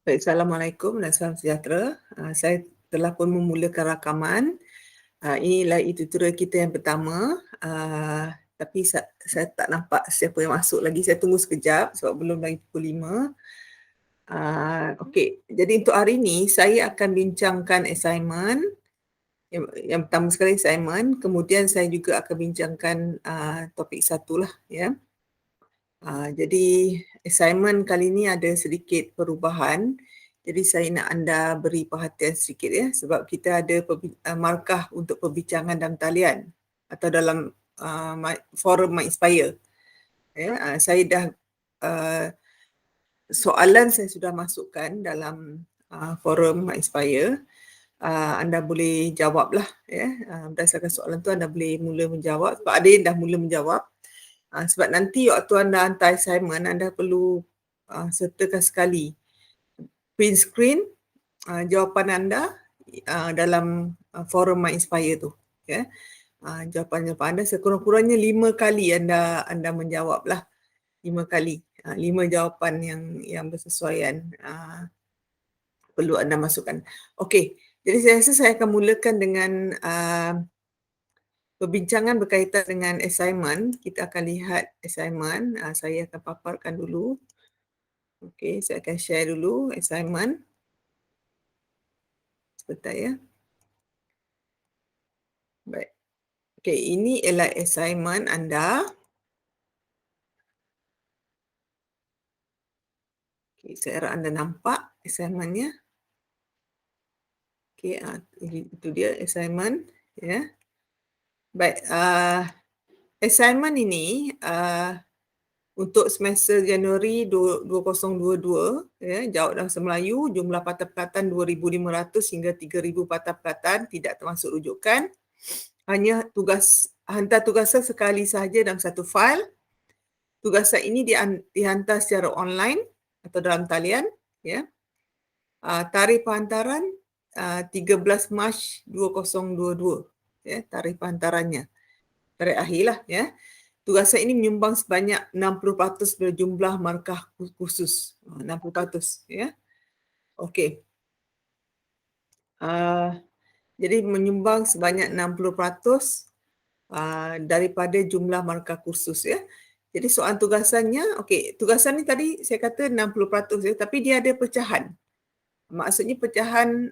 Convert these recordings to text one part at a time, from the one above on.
Baik, Assalamualaikum dan salam sejahtera. Saya telah pun memulakan rakaman. Inilah tutorial kita yang pertama. Tapi saya tak nampak siapa yang masuk lagi. Saya tunggu sekejap sebab belum lagi pukul 5. Okey, jadi untuk hari ini saya akan bincangkan assignment. Yang pertama sekali assignment, kemudian saya juga akan bincangkan topik satu lah, ya. Jadi assignment kali ini ada sedikit perubahan. Jadi saya nak anda beri perhatian sedikit, ya, sebab kita ada markah untuk perbincangan dalam talian atau dalam forum MyInspire. Ya, saya dah soalan saya sudah masukkan dalam forum MyInspire. Anda boleh jawablah, ya. Berdasarkan soalan tu anda boleh mula menjawab sebab ada yang dah mula menjawab. Sebab nanti waktu anda hantar assignment, anda perlu sertakan sekali print screen jawapan anda dalam forum MyInspire tu. Ya. Jawapan-jawapan anda sekurang-kurangnya 5 kali anda menjawablah. 5 kali. 5 jawapan yang bersesuaian perlu anda masukkan. Okey, jadi saya rasa saya akan mulakan dengan perbincangan berkaitan dengan assignment. Kita akan lihat assignment. Saya akan paparkan dulu. Okey, saya akan share dulu assignment. Sebentar, ya. Baik. Okey, ini ialah assignment anda. Okey, saya harap anda nampak assignment-nya. Okey, itu dia assignment, ya. Baik, assignment ini untuk semester Januari 2022, ya, jawab dalam bahasa Melayu, jumlah patah perkataan 2,500 hingga 3,000 patah perkataan, tidak termasuk rujukan. Hanya hantar tugasan sekali sahaja dalam satu fail. Tugasan ini dihantar secara online atau dalam talian, ya. Tarikh penghantaran 13 Mac 2022, ya, tarikh penghantarannya. Tarikh akhirlah, ya. Tugasan ini menyumbang sebanyak 60% dari jumlah markah khusus. 60%, ya. Okey. Jadi menyumbang sebanyak 60% daripada jumlah markah kursus, ya. Jadi soalan tugasannya, okey, tugasan ni tadi saya kata 60%, ya, tapi dia ada pecahan. Maksudnya pecahan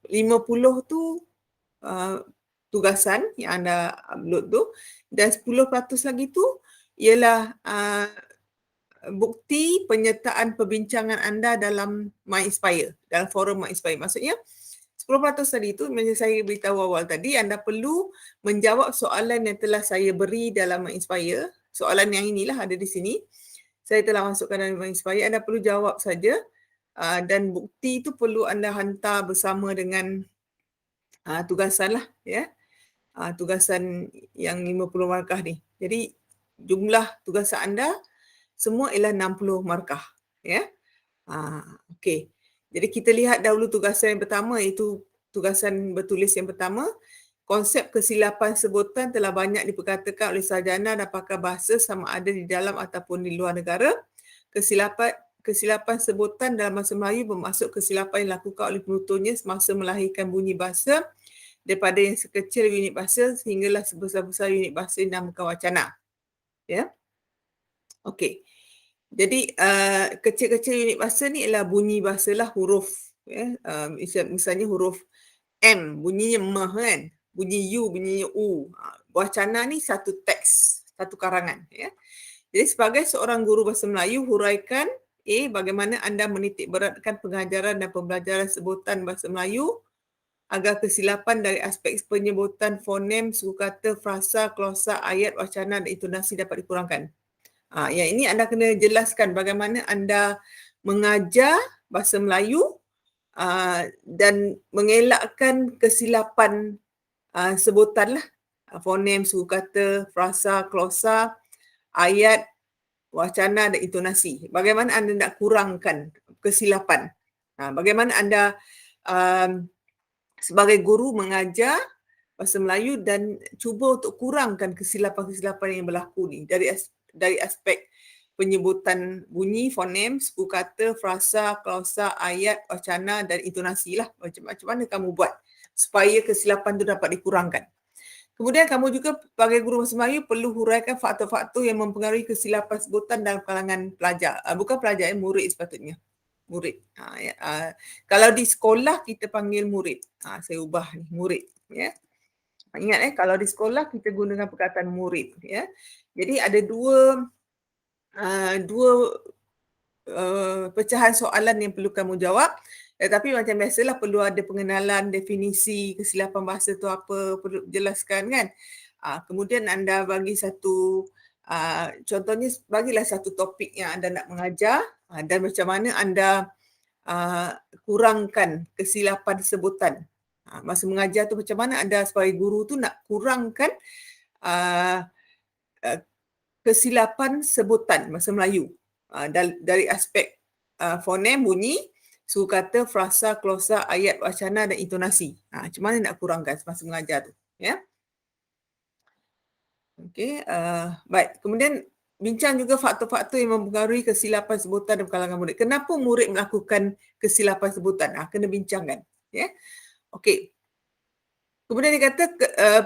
50 tu tugasan yang anda upload tu, dan 10% lagi tu ialah bukti penyertaan perbincangan anda dalam MyInspire, dalam forum MyInspire. Maksudnya 10% tadi itu, macam saya beritahu awal tadi, anda perlu menjawab soalan yang telah saya beri dalam MyInspire. Soalan yang inilah ada di sini. Saya telah masukkan dalam MyInspire. Anda perlu jawab saja dan bukti itu perlu anda hantar bersama dengan tugasan lah, ya. Tugasan yang 50 markah ni. Jadi jumlah tugasan anda semua ialah 60 markah, ya. Okey. Jadi kita lihat dahulu tugasan yang pertama, iaitu tugasan bertulis yang pertama. Konsep kesilapan sebutan telah banyak diperkatakan oleh sarjana dan pakar bahasa sama ada di dalam ataupun di luar negara. Kesilapan sebutan dalam bahasa Melayu bermaksud kesilapan yang dilakukan oleh penuturnya semasa melahirkan bunyi bahasa daripada yang sekecil unit bahasa sehinggalah sebesar-besar unit bahasa yang dinamakan wacana. Ya. Okey. Jadi kecil-kecil unit bahasa ni ialah bunyi bahasalah huruf, ya. Misalnya huruf M bunyinya mah, kan. Bunyi U bunyinya U. Wacana ni satu teks, satu karangan, ya. Jadi sebagai seorang guru bahasa Melayu, huraikan bagaimana anda menitik beratkan pengajaran dan pembelajaran sebutan bahasa Melayu agar kesilapan dari aspek penyebutan fonem, suku kata, frasa, klosa, ayat, wacana dan intonasi dapat dikurangkan. Yang ini anda kena jelaskan bagaimana anda mengajar bahasa Melayu dan mengelakkan kesilapan sebutan lah. Fonem, suku kata, frasa, klosa, ayat, wacana dan intonasi. Bagaimana anda nak kurangkan kesilapan? Bagaimana anda sebagai guru mengajar bahasa Melayu dan cuba untuk kurangkan kesilapan-kesilapan yang berlaku ni dari aspek penyebutan bunyi, fonem, suku kata, frasa, klausa, ayat, wacana dan intonasi lah. Macam mana kamu buat supaya kesilapan tu dapat dikurangkan. Kemudian kamu juga sebagai guru bahasa Melayu perlu huraikan faktor-faktor yang mempengaruhi kesilapan sebutan dalam kalangan pelajar. Bukan pelajar, murid sepatutnya. Murid. Kalau di sekolah kita panggil murid. Saya ubah ni, murid. Ya. Ingat kalau di sekolah kita gunakan perkataan murid. Ya. Jadi ada dua pecahan soalan yang perlu kamu jawab. Tetapi macam biasalah perlu ada pengenalan definisi kesilapan bahasa tu apa, perlu jelaskan kan. Kemudian anda bagi satu, contohnya bagilah satu topik yang anda nak mengajar dan macam mana anda kurangkan kesilapan sebutan. Masa mengajar tu macam mana anda sebagai guru tu nak kurangkan kesilapan sebutan bahasa Melayu dari aspek fonem, bunyi, suku kata, frasa, klausa, ayat, wacana dan intonasi. Macam mana nak kurangkan semasa mengajar tu. Ya. Okey, baik. Kemudian bincang juga faktor-faktor yang mempengaruhi kesilapan sebutan dalam kalangan murid. Kenapa murid melakukan kesilapan sebutan? Kena bincangkan. Ya. Okey. Kemudian dia kata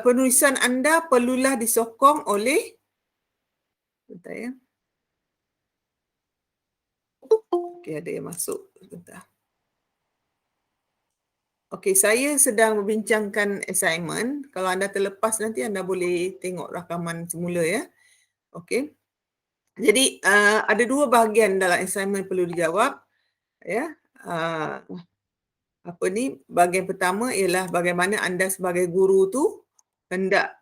penulisan anda perlulah disokong oleh bentar ya. Okey, ada yang masuk. Bentar. Okey, saya sedang membincangkan assignment. Kalau anda terlepas nanti anda boleh tengok rakaman semula ya. Okey. Jadi ada dua bahagian dalam assignment perlu dijawab. Ya. Bahagian pertama ialah bagaimana anda sebagai guru tu hendak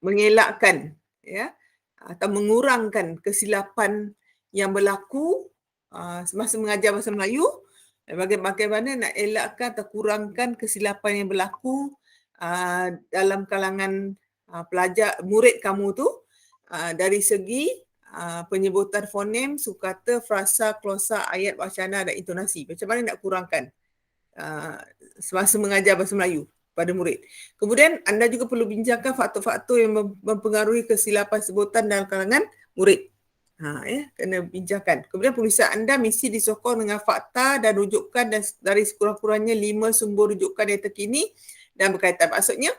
mengelakkan ya atau mengurangkan kesilapan yang berlaku semasa mengajar bahasa Melayu. Bagaimana nak elakkan atau kurangkan kesilapan yang berlaku dalam kalangan pelajar, murid kamu tu dari segi penyebutan fonem, sukata, frasa, klausa, ayat, wacana dan intonasi. Macam mana nak kurangkan semasa mengajar bahasa Melayu pada murid. Kemudian anda juga perlu bincangkan faktor-faktor yang mempengaruhi kesilapan sebutan dalam kalangan murid. Kena bincangkan. Kemudian penulisan anda mesti disokong dengan fakta dan rujukan dan dari sekurang-kurangnya 5 sumber rujukan yang terkini dan berkaitan. Maksudnya,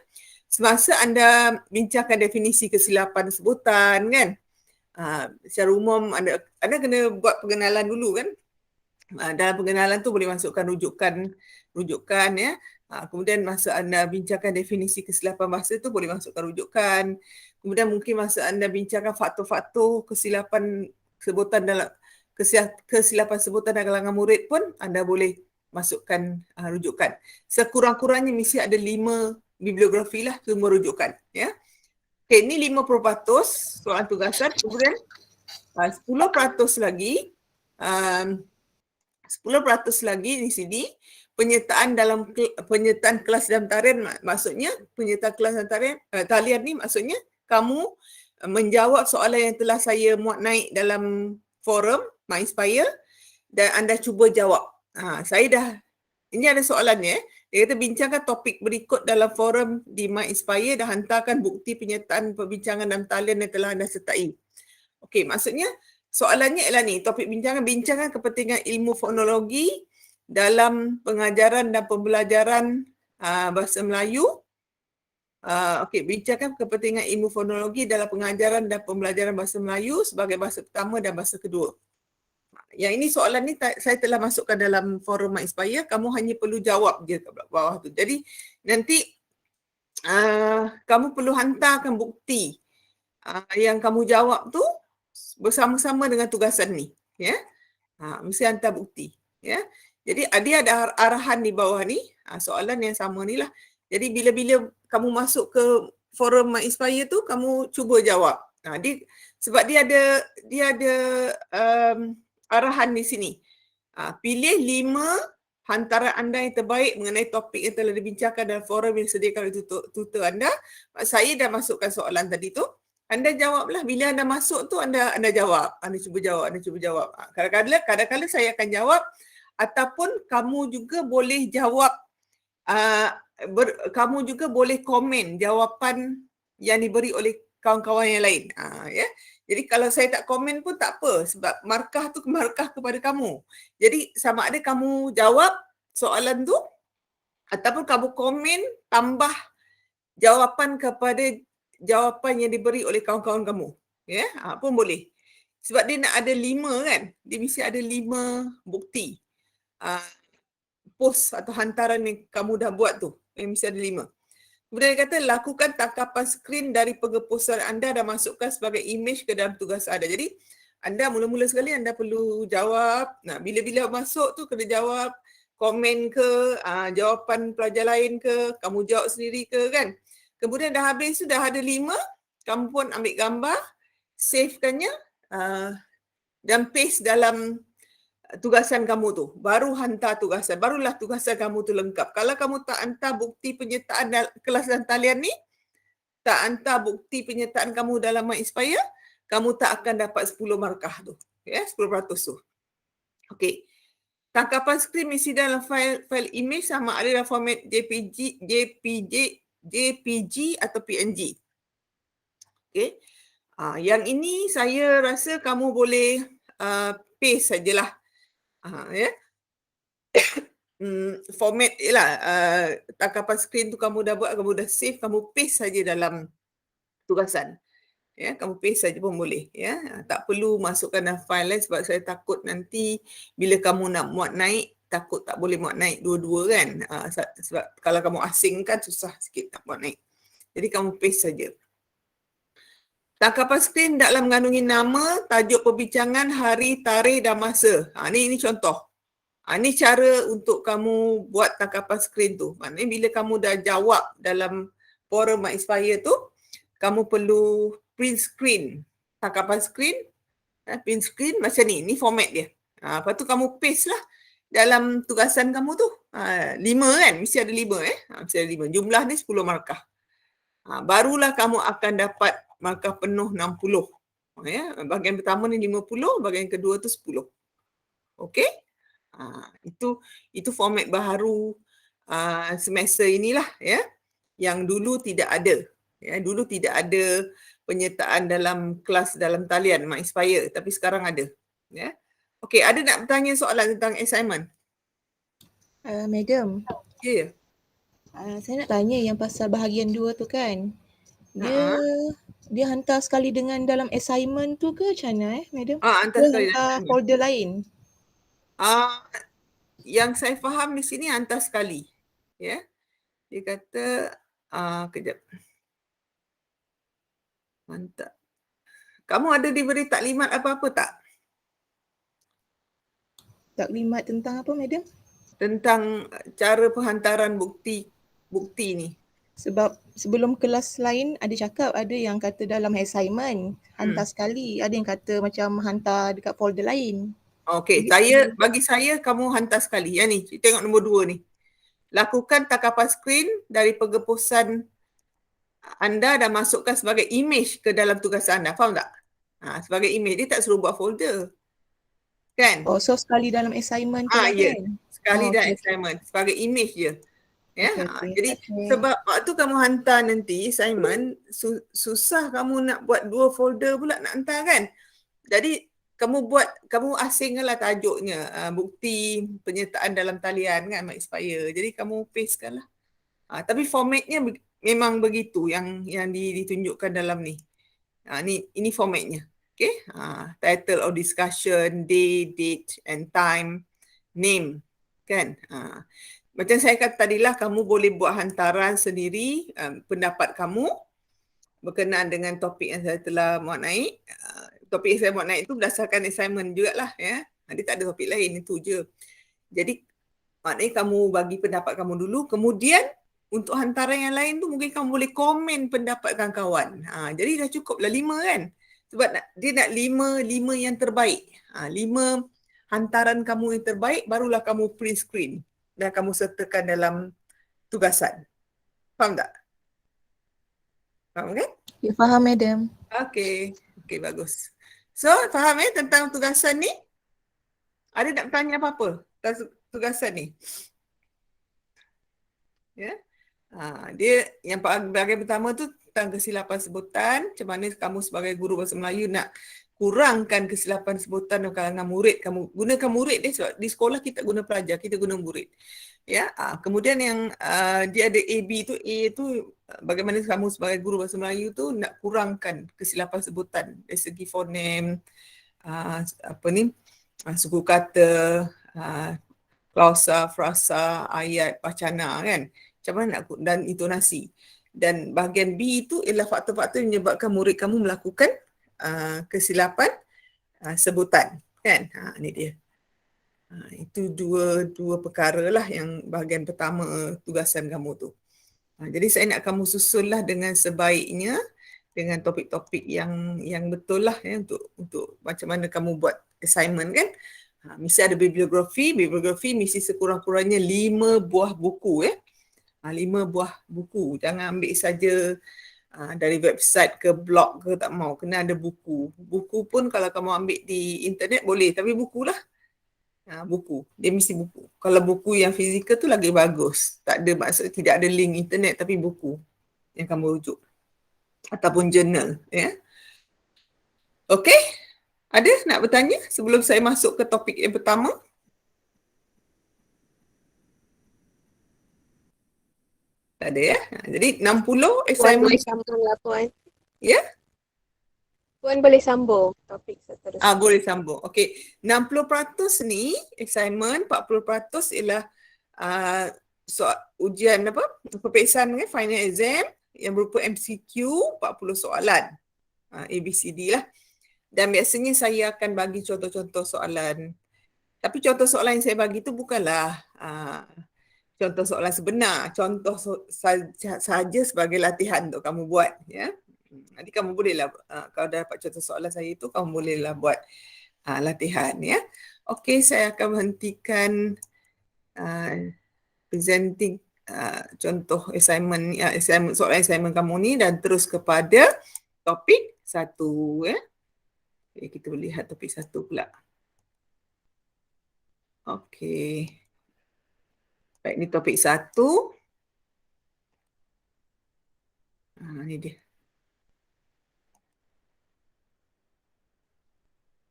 semasa anda bincangkan definisi kesilapan sebutan kan, secara umum anda kena buat pengenalan dulu kan. Dalam pengenalan tu boleh masukkan rujukan ya. Kemudian masa anda bincangkan definisi kesilapan bahasa tu boleh masukkan rujukan. Kemudian mungkin masa anda bincangkan faktor-faktor kesilapan sebutan dalam kesilapan sebutan dalam kalangan murid pun anda boleh masukkan rujukan. Sekurang-kurangnya mesti ada 5 bibliografi lah semua rujukan ya. Okey, ini 50% soalan tugasan. Kemudian 10% lagi 10% lagi di sini penyertaan kelas dalam talian. Maksudnya penyertaan kelas dalam talian ni maksudnya kamu menjawab soalan yang telah saya muat naik dalam forum MyInspire dan anda cuba jawab. Ini ada soalannya. Dia kata bincangkan topik berikut dalam forum di MyInspire dan hantarkan bukti penyertaan perbincangan dalam talian yang telah anda sertai. Okey, maksudnya soalannya ialah ni, topik bincangkan kepentingan ilmu fonologi dalam pengajaran dan pembelajaran bahasa Melayu. Okey, bincangkan kepentingan ilmu fonologi dalam pengajaran dan pembelajaran bahasa Melayu sebagai bahasa pertama dan bahasa kedua. Yang ini soalan ni saya telah masukkan dalam forum MyInspire, kamu hanya perlu jawab je kat bawah tu. Jadi nanti kamu perlu hantarkan bukti yang kamu jawab tu bersama-sama dengan tugasan ni, ya. Mesti hantar bukti, ya. Jadi dia ada arahan di bawah ni, soalan yang sama ni lah. Jadi bila-bila kamu masuk ke forum MyInspire tu, kamu cuba jawab. Sebab dia ada arahan di sini. Pilih 5 hantaran anda yang terbaik mengenai topik yang telah dibincangkan dalam forum yang disediakan oleh tutor anda. Saya dah masukkan soalan tadi tu. Anda jawablah. Bila anda masuk tu, anda jawab. Anda cuba jawab. Kadang-kadang saya akan jawab ataupun kamu juga boleh jawab, kamu juga boleh komen jawapan yang diberi oleh kawan-kawan yang lain. Ya. Jadi kalau saya tak komen pun tak apa sebab markah tu markah kepada kamu. Jadi sama ada kamu jawab soalan tu ataupun kamu komen tambah jawapan kepada jawapan yang diberi oleh kawan-kawan kamu. Ya, pun boleh. Sebab dia nak ada 5 kan. Dia mesti ada 5 bukti. Post atau hantaran yang kamu dah buat tu. Yang mesti ada 5. Kemudian dia kata, lakukan tangkapan skrin dari pengeposan anda dan masukkan sebagai imej ke dalam tugas anda. Jadi, anda mula-mula sekali anda perlu jawab. Nah, bila-bila masuk tu kena jawab. Komen ke, jawapan pelajar lain ke, kamu jawab sendiri ke kan. Kemudian dah habis tu, dah ada 5. Kamu pun ambil gambar, savekannya dan paste dalam tugasan kamu tu. Baru hantar tugasan. Barulah tugasan kamu tu lengkap. Kalau kamu tak hantar bukti penyertaan kelas dan talian ni, tak hantar bukti penyertaan kamu dalam MyInspire, kamu tak akan dapat 10 markah tu. Ya, 10% tu. Okey. Tangkapan skrin mesti dalam file image sama ada dalam format JPG atau PNG. Okey. Yang ini saya rasa kamu boleh paste sajalah. Ya. Format ialah tangkapan skrin tu kamu dah buat, kamu dah save, kamu paste saja dalam tugasan. Ya, kamu paste saja pun boleh, ya. Tak perlu masukkan dalam file lain sebab saya takut nanti bila kamu nak muat naik, takut tak boleh muat naik dua-dua kan. Sebab kalau kamu asingkan susah sikit nak muat naik. Jadi kamu paste saja. Tangkapan skrin dalam mengandungi nama, tajuk perbincangan, hari, tarikh dan masa. Ini contoh. Ini cara untuk kamu buat tangkapan skrin tu. Maknanya bila kamu dah jawab dalam forum MyInspire tu, kamu perlu print screen. Tangkapan skrin, print screen macam ni. Ni format dia. Lepas tu kamu paste lah dalam tugasan kamu tu. 5 kan? Mesti ada 5 Mesti ada 5. Jumlah ni 10 markah. Barulah kamu akan dapat markah penuh 60. Ya? Bahagian pertama ni 50, bahagian kedua tu 10. Okey? Itu format baharu semester inilah ya, yang dulu tidak ada. Ya, dulu tidak ada penyertaan dalam kelas dalam talian MyInspire, tapi sekarang ada. Ya. Okey, ada nak bertanya soalan tentang assignment? Madam. Ya. Saya nak tanya yang pasal bahagian 2 tu kan. Dia hantar sekali dengan dalam assignment tu ke macam mana Madam? Hantar sekali hantar folder lain. Yang saya faham di sini hantar sekali. Ya. Dia kata kejap. Mantap. Kamu ada diberi taklimat apa-apa tak? Taklimat tentang apa Madam? Tentang cara penghantaran bukti ni. Sebab sebelum kelas lain ada cakap, ada yang kata dalam assignment hantar sekali, ada yang kata macam hantar dekat folder lain. Okey, bagi saya kamu hantar sekali. Yang ni, tengok nombor 2 ni. Lakukan tangkapan skrin dari pengeposan anda dan masukkan sebagai imej ke dalam tugas anda. Faham tak? Sebagai imej, dia tak suruh buat folder. Kan? So sekali dalam assignment tu lah ya. kan? Sekali dalam assignment. Sebagai imej je. Ya, jadi sebab waktu kamu hantar nanti assignment, susah kamu nak buat 2 folder pula nak hantar kan. Jadi kamu asingkanlah tajuknya, bukti penyertaan dalam talian kan MyInspire. Jadi kamu pastekan lah. Tapi formatnya memang begitu yang ditunjukkan dalam ni. Ini formatnya. Okay. Title of discussion, day, date and time, name. Kan. Macam saya kata tadilah, kamu boleh buat hantaran sendiri, pendapat kamu berkenaan dengan topik yang saya telah muat naik. Topik yang saya muat naik itu berdasarkan assignment jugalah. Ya. Dia tak ada topik lain, itu je. Jadi maknanya kamu bagi pendapat kamu dulu, kemudian untuk hantaran yang lain tu mungkin kamu boleh komen pendapat kawan-kawan. Jadi dah cukuplah 5 kan. Sebab dia nak 5 yang terbaik. 5 hantaran kamu yang terbaik, barulah kamu print screen dan kamu sertakan dalam tugasan. Faham tak? Faham kan? Ya, faham Madam. Okey, bagus. So, faham tentang tugasan ni? Ada nak bertanya apa-apa tentang tugasan ni? Ya. Dia yang bahagian pertama tu tentang kesilapan sebutan, macam mana kamu sebagai guru bahasa Melayu nak kurangkan kesilapan sebutan dalam kalangan murid. Kamu gunakan murid dia sebab di sekolah kita guna pelajar, kita guna murid. Ya, kemudian yang dia ada AB tu, A tu bagaimana kamu sebagai guru bahasa Melayu tu nak kurangkan kesilapan sebutan dari segi fonem, suku kata, klausa, frasa, ayat, wacana kan. Macam mana nak, dan intonasi. Dan bahagian B itu ialah faktor-faktor yang menyebabkan murid kamu melakukan kesilapan sebutan kan. Ini dia. Itu dua perkara lah yang bahagian pertama tugasan kamu tu. Jadi saya nak kamu susunlah dengan sebaiknya dengan topik-topik yang betul lah ya, untuk macam mana kamu buat assignment kan. Mesti ada bibliografi mesti sekurang-kurangnya 5 buah buku ya. 5 buah buku. Jangan ambil saja dari website ke blog ke, tak mau. Kena ada buku. Buku pun kalau kamu ambil di internet boleh, tapi bukulah. Buku. Dia mesti buku. Kalau buku yang fizikal tu lagi bagus. Tak ada maksud, tidak ada link internet, tapi buku yang kamu rujuk. Ataupun jurnal. Ya. Okey? Ada nak bertanya sebelum saya masuk ke topik yang pertama? Tak ada ya? Jadi 60 Puan assignment. boleh sambung lah Puan. Ya? Puan boleh sambung topik seterusnya. Boleh sambung. Okey. 60% ni assignment, 40% ialah ujian peperiksaan kan, final exam yang berupa MCQ 40 soalan. ABCD lah. Dan biasanya saya akan bagi contoh-contoh soalan. Tapi contoh soalan yang saya bagi tu bukanlah contoh soalan sebenar. Contoh saja sebagai latihan untuk kamu buat. Ya. Nanti kamu bolehlah, kalau dah dapat contoh soalan saya tu, kamu bolehlah buat latihan. Ya. Okey, saya akan menghentikan presenting contoh assignment, soalan assignment kamu ni dan terus kepada topik 1. Ya. Okay, kita lihat topik 1 pula. Okey. Baik, ni topik 1. Ni dia.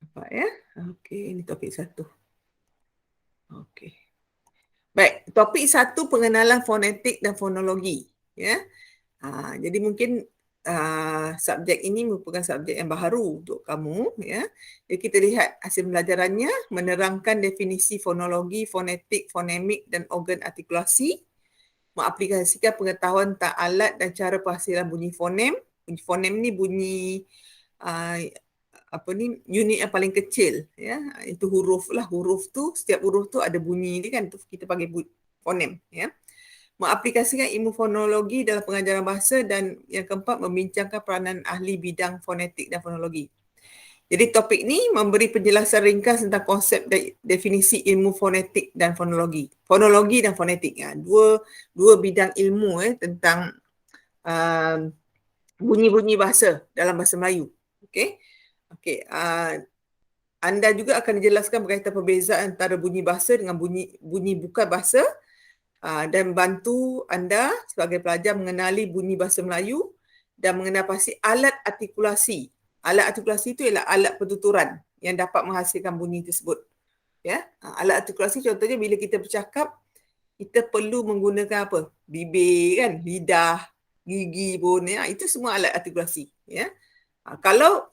Nampak ya? Okey, ni topik 1. Okey. Baik, topik 1 pengenalan fonetik dan fonologi. Ya. Jadi mungkin subjek ini merupakan subjek yang baharu untuk kamu. Ya. Jadi kita lihat hasil pembelajarannya, menerangkan definisi fonologi, fonetik, fonemik dan organ artikulasi, mengaplikasikan pengetahuan tentang alat dan cara penghasilan bunyi fonem. Bunyi fonem ni bunyi unit yang paling kecil. Ya. Itu huruf lah. Huruf tu, setiap huruf tu ada bunyi dia kan, tu kita panggil fonem. Ya. Mengaplikasikan ilmu fonologi dalam pengajaran bahasa, dan yang keempat membincangkan peranan ahli bidang fonetik dan fonologi. Jadi topik ni memberi penjelasan ringkas tentang konsep definisi ilmu fonetik dan fonologi. Fonologi dan fonetik. Dua bidang ilmu tentang bunyi-bunyi bahasa dalam bahasa Melayu. Okey. Anda juga akan dijelaskan berkaitan perbezaan antara bunyi bahasa dengan bunyi bukan bahasa. Dan bantu anda sebagai pelajar mengenali bunyi bahasa Melayu dan mengenal pasti alat artikulasi. Alat artikulasi itu ialah alat pertuturan yang dapat menghasilkan bunyi tersebut. Ya, alat artikulasi contohnya bila kita bercakap, kita perlu menggunakan apa? Bibir kan, lidah, gigi pun ya, itu semua alat artikulasi. Ya.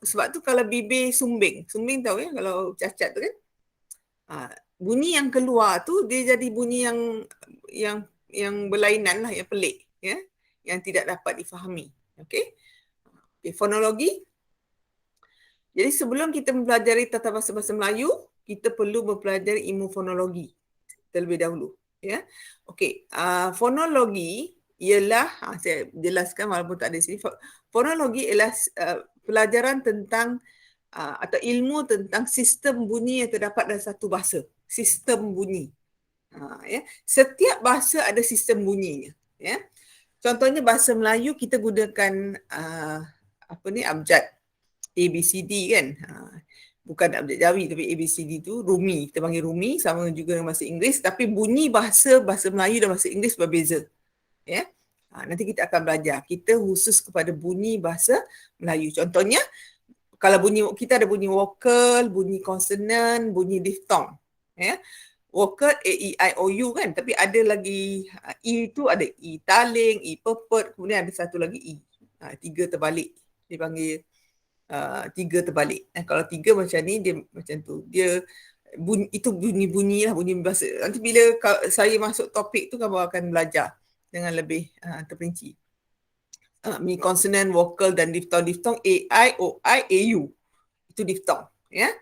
Sebab tu kalau bibir sumbing tahu ya, kalau cacat tu kan. Bunyi yang keluar tu dia jadi bunyi yang berlainan lah, yang pelik ya, yang tidak dapat difahami. Okey, fonologi. Jadi sebelum kita mempelajari tata bahasa Melayu, kita perlu mempelajari ilmu fonologi terlebih dahulu ya. Okey, fonologi ialah saya jelaskan walaupun tak ada sini. Fonologi ialah pelajaran tentang atau ilmu tentang sistem bunyi yang terdapat dalam satu bahasa. Sistem bunyi. Ya. Setiap bahasa ada sistem bunyinya. Ya. Contohnya bahasa Melayu kita gunakan abjad ABCD kan. Bukan abjad Jawi tapi ABCD tu Rumi. Kita panggil Rumi, sama juga dengan bahasa Inggeris, tapi bunyi bahasa Melayu dan bahasa Inggeris berbeza. Ya. Nanti kita akan belajar. Kita khusus kepada bunyi bahasa Melayu. Contohnya, kalau bunyi kita ada bunyi vokal, bunyi konsonan, bunyi diftong. Ya. Vokal A, E, I, O, U kan. Tapi ada lagi E tu ada E taling, E pepet, kemudian ada satu lagi E. 3 terbalik. Dipanggil 3 terbalik. Kalau 3 macam ni, dia macam tu. Dia itu bunyi-bunyi lah, bunyi bahasa. Nanti bila saya masuk topik tu, kamu akan belajar dengan lebih terperinci. Bunyi konsonan, vokal dan diftong. Diftong A, I, O, I, A, U. Itu diftong. Ya.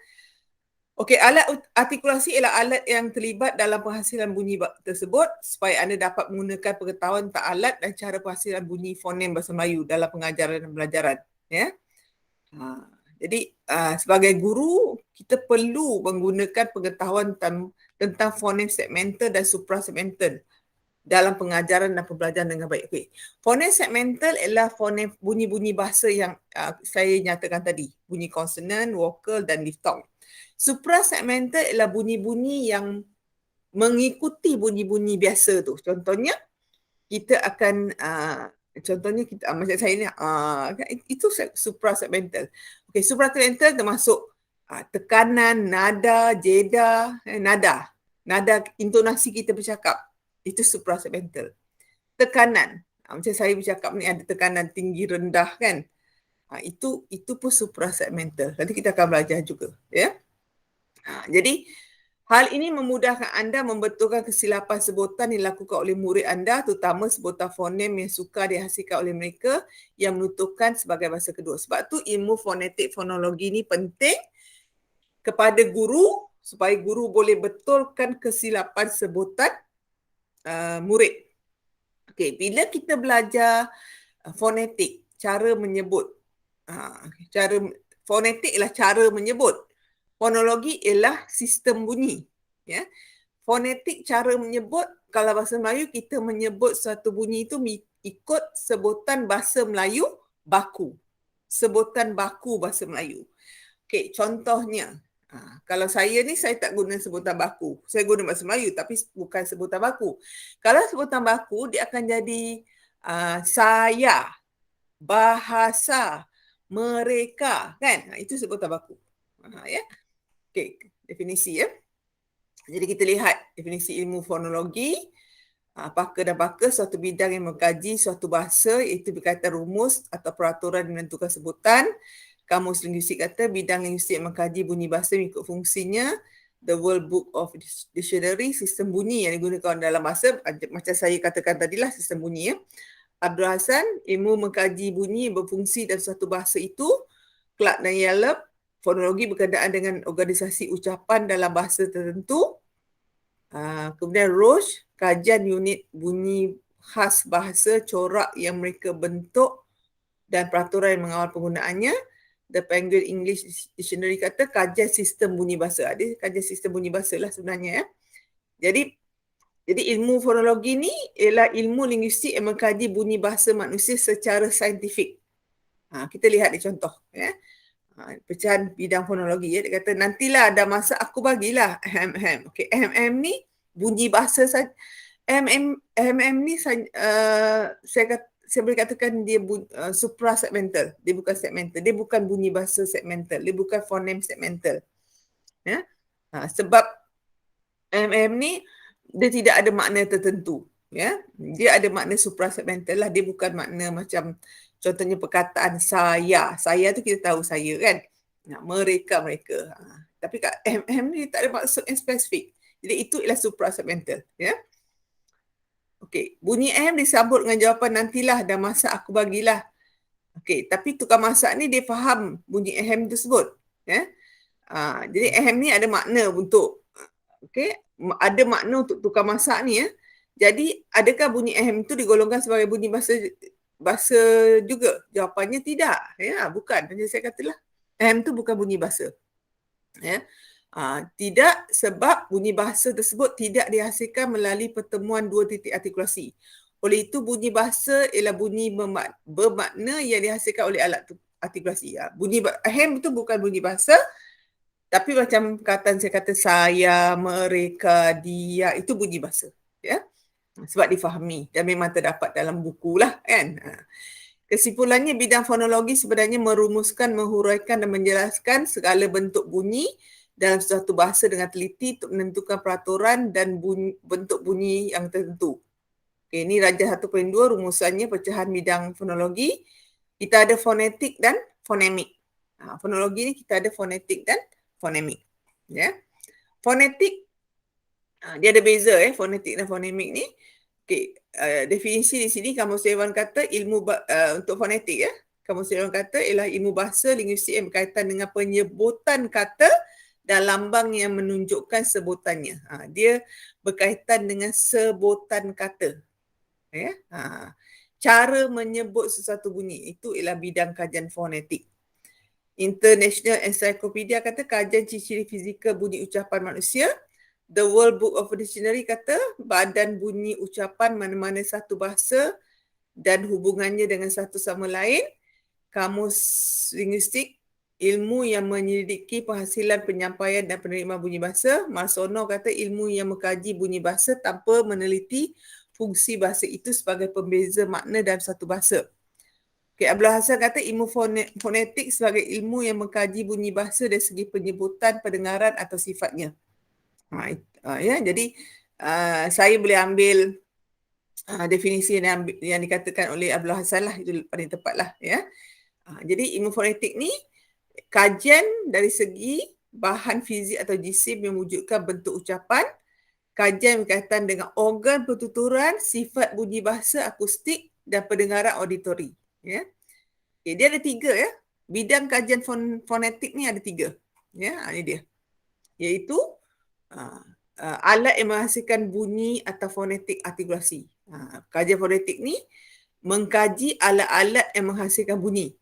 Okey, alat artikulasi ialah alat yang terlibat dalam penghasilan bunyi tersebut supaya anda dapat menggunakan pengetahuan tentang alat dan cara penghasilan bunyi fonem bahasa Melayu dalam pengajaran dan pelajaran. Ya. Jadi sebagai guru, kita perlu menggunakan pengetahuan tentang fonem segmental dan suprasegmental dalam pengajaran dan pembelajaran dengan baik. Okay. Fonem segmental ialah fonem bunyi-bunyi bahasa yang saya nyatakan tadi. Bunyi konsonan, vokal dan diftong. Suprasegmental ialah bunyi-bunyi yang mengikuti bunyi-bunyi biasa tu. Contohnya, kita akan macam saya ni, itu suprasegmental. Okay, suprasegmental termasuk tekanan, nada, jeda, nada intonasi kita bercakap. Itu suprasegmental. Tekanan, macam saya bercakap ni ada tekanan tinggi rendah kan. Itu pun suprasegmental. Nanti kita akan belajar juga, ya. Jadi hal ini memudahkan anda membetulkan kesilapan sebutan yang dilakukan oleh murid anda, terutama sebutan fonem yang sukar dihasilkan oleh mereka yang menuturkan sebagai bahasa kedua. Sebab tu ilmu fonetik fonologi ni penting kepada guru supaya guru boleh betulkan kesilapan sebutan murid. Okey, bila kita belajar fonetik, cara menyebut. Fonetik ialah cara menyebut. Fonologi ialah sistem bunyi. Ya. Fonetik cara menyebut, kalau bahasa Melayu kita menyebut suatu bunyi itu ikut sebutan bahasa Melayu baku. Sebutan baku bahasa Melayu. Okey, contohnya, kalau saya ni saya tak guna sebutan baku. Saya guna bahasa Melayu tapi bukan sebutan baku. Kalau sebutan baku dia akan jadi saya, bahasa, mereka, kan? Itu sebutan baku. Ya. Okey, definisi ya. Jadi kita lihat definisi ilmu fonologi. Pakar dan pakar suatu bidang yang mengkaji suatu bahasa iaitu berkaitan rumus atau peraturan yang menentukan sebutan. Kamus linguistik kata bidang linguistik yang mengkaji bunyi bahasa mengikut fungsinya. The World Book of Dictionary, sistem bunyi yang digunakan dalam bahasa. Macam saya katakan tadilah, sistem bunyi ya. Abdul Hassan, ilmu mengkaji bunyi yang berfungsi dalam suatu bahasa itu. Clark dan Yallop, fonologi berkenaan dengan organisasi ucapan dalam bahasa tertentu. Kemudian Roche, kajian unit bunyi khas bahasa, corak yang mereka bentuk dan peraturan yang mengawal penggunaannya. The Penguin English Dictionary kata kajian sistem bunyi bahasa. Ada kajian sistem bunyi bahasa lah sebenarnya. Ya. Jadi ilmu fonologi ni ialah ilmu linguistik yang mengkaji bunyi bahasa manusia secara saintifik. Kita lihat di contoh. Ya. Pecahan bidang fonologi ya. Dia kata nantilah ada masa aku bagilah ahem. Okey, ahem ni bunyi bahasa saja. Ahem ni saya boleh katakan dia suprasegmental. Dia bukan segmental. Dia bukan bunyi bahasa segmental. Dia bukan fonem segmental. Ya. Sebab ahem ni dia tidak ada makna tertentu. Ya. Dia ada makna suprasegmental lah. Dia bukan makna macam contohnya perkataan saya. Saya tu kita tahu saya kan. Mereka. Tapi kat M ni tak ada maksud yang spesifik. Jadi itu ialah suprasegmental. Ya. Okey. Bunyi M disambut dengan jawapan nantilah dan masa aku bagilah. Okey. Tapi tukang masak ni dia faham bunyi M tersebut. Ya. Jadi M ni ada makna untuk. Okey. Ada makna untuk tukang masak ni ya. Jadi adakah bunyi M tu digolongkan sebagai bunyi bahasa juga? Jawapannya tidak. Ya, bukan. Macam saya katalah, M tu bukan bunyi bahasa. Ya. Tidak, sebab bunyi bahasa tersebut tidak dihasilkan melalui pertemuan dua titik artikulasi. Oleh itu bunyi bahasa ialah bunyi bermakna yang dihasilkan oleh alat artikulasi. Bunyi M tu bukan bunyi bahasa, tapi macam perkataan saya kata saya, mereka, dia, itu bunyi bahasa. Ya. sebab difahami dan memang terdapat dalam buku lah kan. Kesimpulannya, bidang fonologi sebenarnya merumuskan, menghuraikan dan menjelaskan segala bentuk bunyi dalam suatu bahasa dengan teliti untuk menentukan peraturan dan bentuk bunyi yang tertentu. Okay, ini Rajah 1.2 rumusannya pecahan bidang fonologi. Kita ada fonetik dan fonemik. Fonologi ni kita ada fonetik dan fonemik. Ya. Fonetik, dia ada beza fonetik dan fonemik ni. Okay, definisi di sini Kamus Dewan kata ilmu untuk fonetik ya. Kamus Dewan kata ialah ilmu bahasa linguistik yang berkaitan dengan penyebutan kata dan lambang yang menunjukkan sebutannya. Dia berkaitan dengan sebutan kata. Ya. Cara menyebut sesuatu bunyi itu ialah bidang kajian fonetik. International Encyclopedia kata kajian ciri-ciri fizikal bunyi ucapan manusia. The World Book of Dictionary kata badan bunyi ucapan mana-mana satu bahasa dan hubungannya dengan satu sama lain. Kamus linguistik, ilmu yang menyelidiki penghasilan penyampaian dan penerimaan bunyi bahasa. Marsono kata ilmu yang mengkaji bunyi bahasa tanpa meneliti fungsi bahasa itu sebagai pembeza makna dalam satu bahasa. Okay, Abdul Hasan kata ilmu fonetik sebagai ilmu yang mengkaji bunyi bahasa dari segi penyebutan, pendengaran atau sifatnya. Ya, jadi saya boleh ambil definisi yang dikatakan oleh Abdul Hasan lah, itu paling tepat lah ya. Jadi ilmu fonetik ni kajian dari segi bahan fizik atau jisim yang mewujudkan bentuk ucapan, kajian berkaitan dengan organ pertuturan, sifat bunyi bahasa akustik dan pendengaran auditori. Ya. Okay, dia ada 3 ya. Bidang kajian fonetik ni ada 3. Ya, ini dia. Iaitu alat yang menghasilkan bunyi atau fonetik artikulasi. Kajian fonetik ni mengkaji alat-alat yang menghasilkan bunyi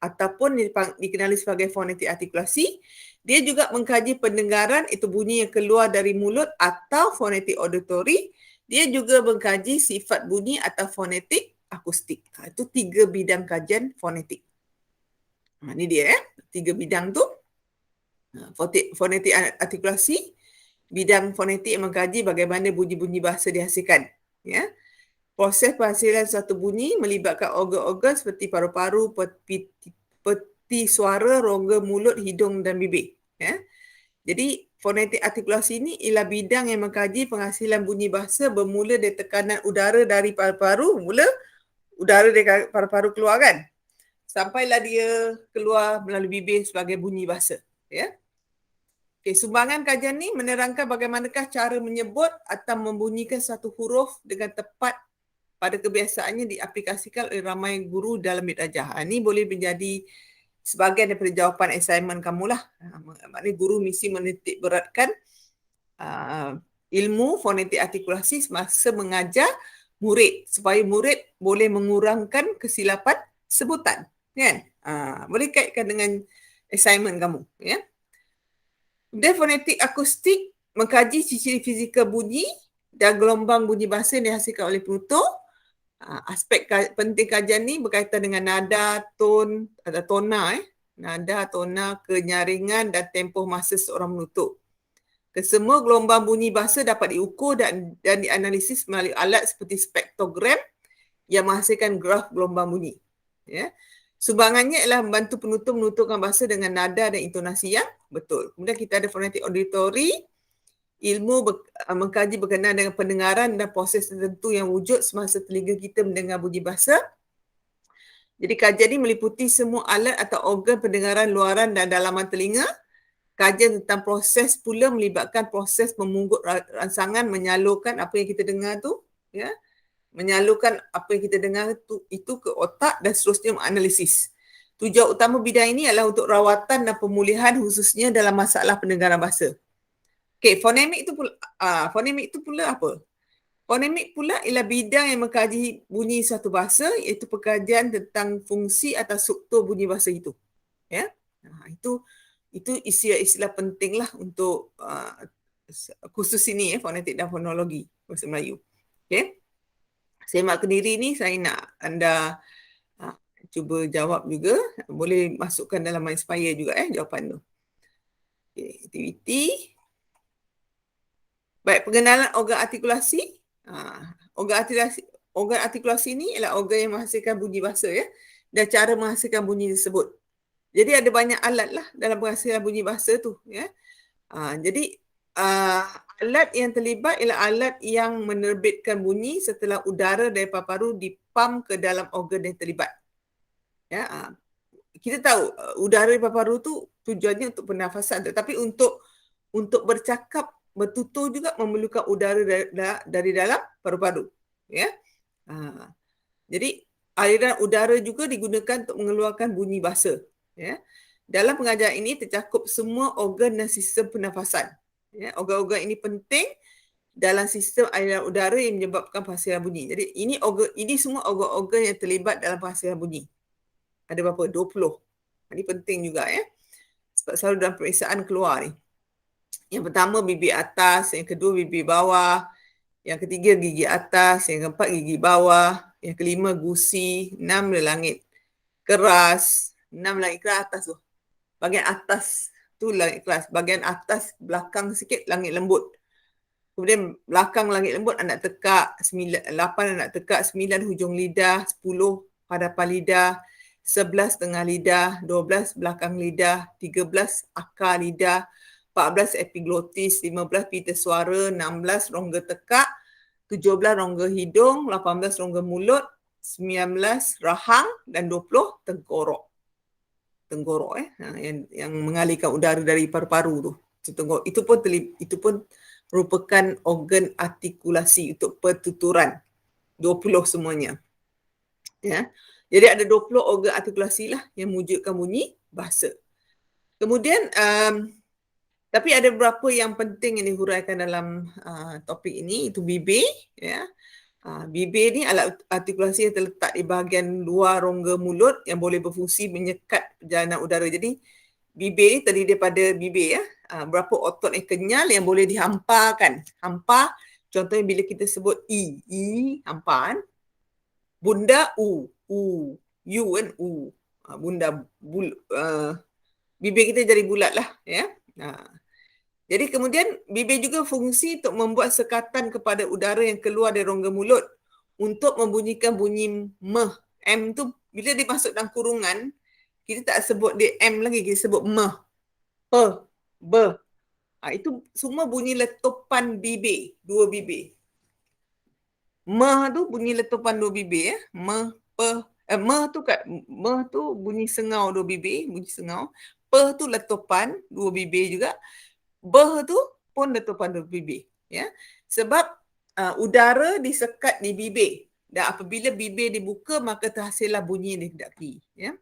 ataupun dikenali sebagai fonetik artikulasi. Dia juga mengkaji pendengaran, itu bunyi yang keluar dari mulut atau fonetik auditori. Dia juga mengkaji sifat bunyi atau fonetik akustik. Itu 3 bidang kajian fonetik. Ini dia 3 bidang tu. Fonetik artikulasi, bidang fonetik yang mengkaji bagaimana bunyi-bunyi bahasa dihasilkan. Ya. Proses penghasilan suatu bunyi melibatkan organ-organ seperti paru-paru, peti suara, rongga mulut, hidung dan bibir. Ya. Jadi fonetik artikulasi ini ialah bidang yang mengkaji penghasilan bunyi bahasa bermula dari tekanan udara dari paru-paru, udara dari paru-paru keluar kan, sampailah dia keluar melalui bibir sebagai bunyi bahasa. Ya. Okay, sumbangan kajian ni menerangkan bagaimanakah cara menyebut atau membunyikan satu huruf dengan tepat pada kebiasaannya diaplikasikan oleh ramai guru dalam Mitrajah. Ini boleh menjadi sebahagian daripada jawapan assignment kamu lah. Maknanya guru mesti menitik beratkan ilmu fonetik artikulasi semasa mengajar murid supaya murid boleh mengurangkan kesilapan sebutan. Kan? Boleh kaitkan dengan assignment kamu. Ya? Kemudian fonetik akustik mengkaji ciri-ciri fizikal bunyi dan gelombang bunyi bahasa yang dihasilkan oleh penutur. Aspek penting kajian ni berkaitan dengan nada, ton atau tona. Nada, tona, kenyaringan dan tempoh masa seorang penutur. Kesemua gelombang bunyi bahasa dapat diukur dan dianalisis melalui alat seperti spektrogram yang menghasilkan graf gelombang bunyi. Ya. Sumbangannya ialah membantu penutur menuturkan bahasa dengan nada dan intonasi yang betul. Kemudian kita ada fonetik auditori, ilmu mengkaji berkenaan dengan pendengaran dan proses tertentu yang wujud semasa telinga kita mendengar bunyi bahasa. Jadi kajian ini meliputi semua alat atau organ pendengaran luaran dan dalaman telinga. Kajian tentang proses pula melibatkan proses memungut rangsangan, menyalurkan apa yang kita dengar tu, ya. Menyalurkan apa yang kita dengar itu ke otak dan seterusnya menganalisis. Tujuan utama bidang ini adalah untuk rawatan dan pemulihan khususnya dalam masalah pendengaran bahasa. Okey, fonemik itu pula apa? Fonemik pula ialah bidang yang mengkaji bunyi suatu bahasa, iaitu pengkajian tentang fungsi atau struktur bunyi bahasa itu. Ya. Itu istilah-istilah penting lah untuk khusus ini fonetik dan fonologi bahasa Melayu. Okey. Semak kendiri ni saya nak anda cuba jawab juga. Boleh masukkan dalam Inspire juga jawapan tu. Okay, aktiviti. Baik, pengenalan organ artikulasi. Organ artikulasi ni ialah organ yang menghasilkan bunyi bahasa ya, dan cara menghasilkan bunyi tersebut. Jadi ada banyak alat lah dalam penghasilan bunyi bahasa tu ya. Jadi alat yang terlibat ialah alat yang menerbitkan bunyi setelah udara dari paru-paru dipam ke dalam organ yang terlibat. Ya, kita tahu udara di paru-paru tu tujuannya untuk pernafasan, tetapi untuk bercakap, bertutur juga memerlukan udara dari dalam paru-paru. Ya. Jadi aliran udara juga digunakan untuk mengeluarkan bunyi bahasa. Ya. Dalam pengajaran ini tercakup semua organ dan sistem pernafasan. Ya. Organ-organ ini penting dalam sistem aliran udara yang menyebabkan penghasilan bunyi. Jadi ini semua organ-organ yang terlibat dalam penghasilan bunyi. Ada berapa? 20. Ini penting juga ya. Sebab selalu dalam pemeriksaan keluar ni. Yang pertama bibir atas, yang kedua bibir bawah, yang ketiga gigi atas, yang keempat gigi bawah, yang kelima gusi, 6 langit keras, 6 langit keras atas tu. Bahagian atas tu langit keras, bahagian atas belakang sikit langit lembut. Kemudian belakang langit lembut anak tekak, 8 anak tekak, 9 hujung lidah, 10 hadapan lidah, 11 tengah lidah, 12 belakang lidah, 13 akar lidah, 14 epiglotis, 15 pita suara, 16 rongga tekak, 17 rongga hidung, 18 rongga mulut, 19 rahang dan 20 tengkorok. Tengkorok yang mengalirkan udara dari paru-paru tu. Itu pun merupakan organ artikulasi untuk pertuturan. 20 semuanya. Ya. Jadi ada 20 organ artikulasi lah yang mewujudkan bunyi bahasa. Kemudian tapi ada beberapa yang penting yang dihuraikan dalam topik ini, itu bibir. Ya. Bibir ni alat artikulasi yang terletak di bahagian luar rongga mulut yang boleh berfungsi menyekat perjalanan udara. Jadi bibir ni terdiri daripada bibir ya. Berapa otot yang kenyal yang boleh dihamparkan. Hampar, contohnya bila kita sebut I, hampar kan. Bunda, U, kan, U. Bunda, bibir kita jadi bulat lah ya. Jadi kemudian bibir juga fungsi untuk membuat sekatan kepada udara yang keluar dari rongga mulut untuk membunyikan bunyi meh. M tu bila dia masuk dalam kurungan, kita tak sebut dia M lagi, kita sebut meh. P, B. Itu semua bunyi letupan bibir, dua bibir. Meh tu bunyi letupan dua bibir ya. Meh, P, meh tu bunyi sengau dua bibir, bunyi sengau. P tu letupan dua bibir juga. Beh tu pun letupan dua bibir. Ya. Sebab udara disekat di bibir. Dan apabila bibir dibuka, maka terhasillah bunyi yang dikehendaki. Ya.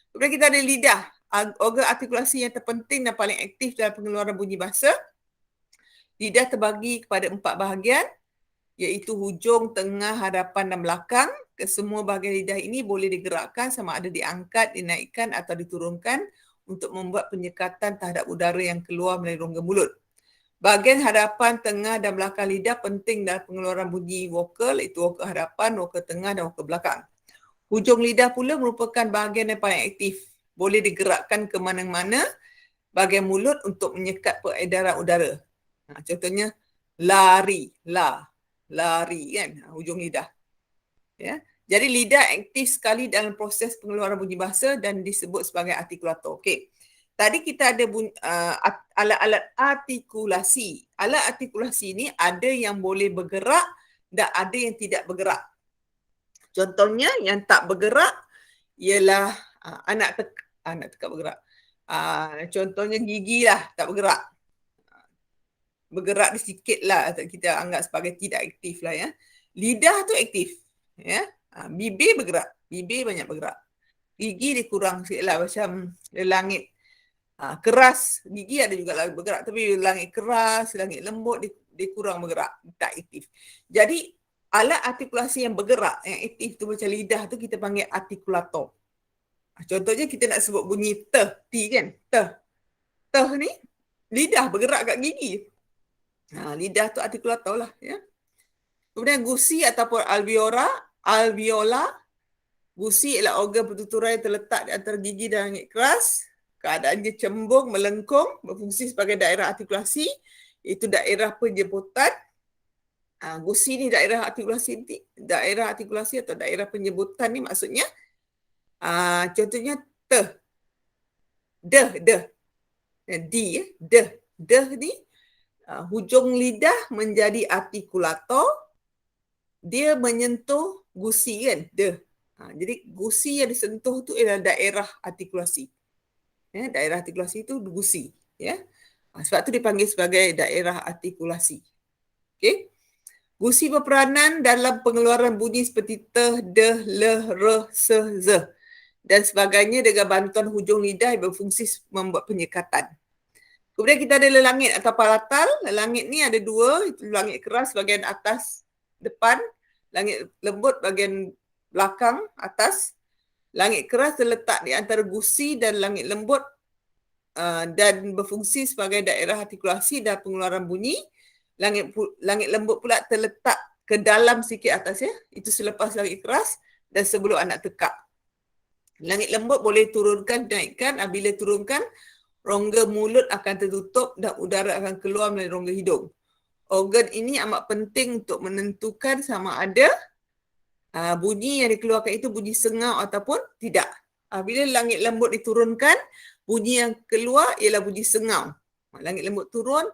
Kemudian kita ada lidah. Organ artikulasi yang terpenting dan paling aktif dalam pengeluaran bunyi bahasa. Lidah terbagi kepada 4 bahagian, iaitu hujung, tengah, hadapan dan belakang. Kesemua bahagian lidah ini boleh digerakkan sama ada diangkat, dinaikkan atau diturunkan untuk membuat penyekatan terhadap udara yang keluar melalui rongga mulut. Bahagian hadapan, tengah dan belakang lidah penting dalam pengeluaran bunyi vokal, iaitu vokal hadapan, vokal tengah dan vokal belakang. Hujung lidah pula merupakan bahagian yang paling aktif. Boleh digerakkan ke mana-mana bahagian mulut untuk menyekat peredaran udara. Contohnya lari kan, hujung lidah. Ya. Jadi lidah aktif sekali dalam proses pengeluaran bunyi bahasa dan disebut sebagai artikulator. Okey. Tadi kita ada alat-alat artikulasi. Alat artikulasi ni ada yang boleh bergerak dan ada yang tidak bergerak. Contohnya yang tak bergerak ialah anak tekak bergerak. Contohnya gigi lah tak bergerak. Bergerak sikit lah, kita anggap sebagai tidak aktif lah ya. Lidah tu aktif. Ya. Bibir bergerak. Bibir banyak bergerak. Gigi dia kurang sikit lah, macam langit keras. Gigi ada juga lah bergerak. Tapi langit keras, langit lembut, dia kurang bergerak. Tak aktif. Jadi alat artikulasi yang bergerak, yang aktif tu macam lidah tu kita panggil artikulator. Contohnya kita nak sebut bunyi T kan. T ni lidah bergerak kat gigi. Lidah tu artikulator lah ya. Kemudian gusi ataupun alveola. Gusi ialah organ pertuturan yang terletak di antara gigi dan langit keras. Keadaannya cembung, melengkung, berfungsi sebagai daerah artikulasi, iaitu daerah penjemputan Gusi ni daerah artikulasi atau daerah penyebutan ni maksudnya contohnya deh, deh ni hujung lidah menjadi artikulator, dia menyentuh gusi kan, deh. Jadi gusi yang disentuh tu ialah daerah artikulasi. Daerah artikulasi itu gusi, ya. Sebab tu dipanggil sebagai daerah artikulasi. Okey. Gusi berperanan dalam pengeluaran bunyi seperti teh, deh, leh, reh, seh, zeh dan sebagainya dengan bantuan hujung lidah yang berfungsi membuat penyekatan. Kemudian kita ada lelangit atau palatal. Lelangit ni ada dua, itu langit keras bahagian atas depan, langit lembut bahagian belakang atas. Langit keras terletak di antara gusi dan langit lembut dan berfungsi sebagai daerah artikulasi dan pengeluaran bunyi. Langit lembut pula terletak ke dalam sikit atas, ya. Itu selepas langit keras dan sebelum anak tekak. Langit lembut boleh turunkan, naikkan. Bila turunkan, rongga mulut akan tertutup dan udara akan keluar melalui rongga hidung. Organ ini amat penting untuk menentukan sama ada bunyi yang dikeluarkan itu bunyi sengau ataupun tidak. Bila langit lembut diturunkan, bunyi yang keluar ialah bunyi sengau. Langit lembut turun,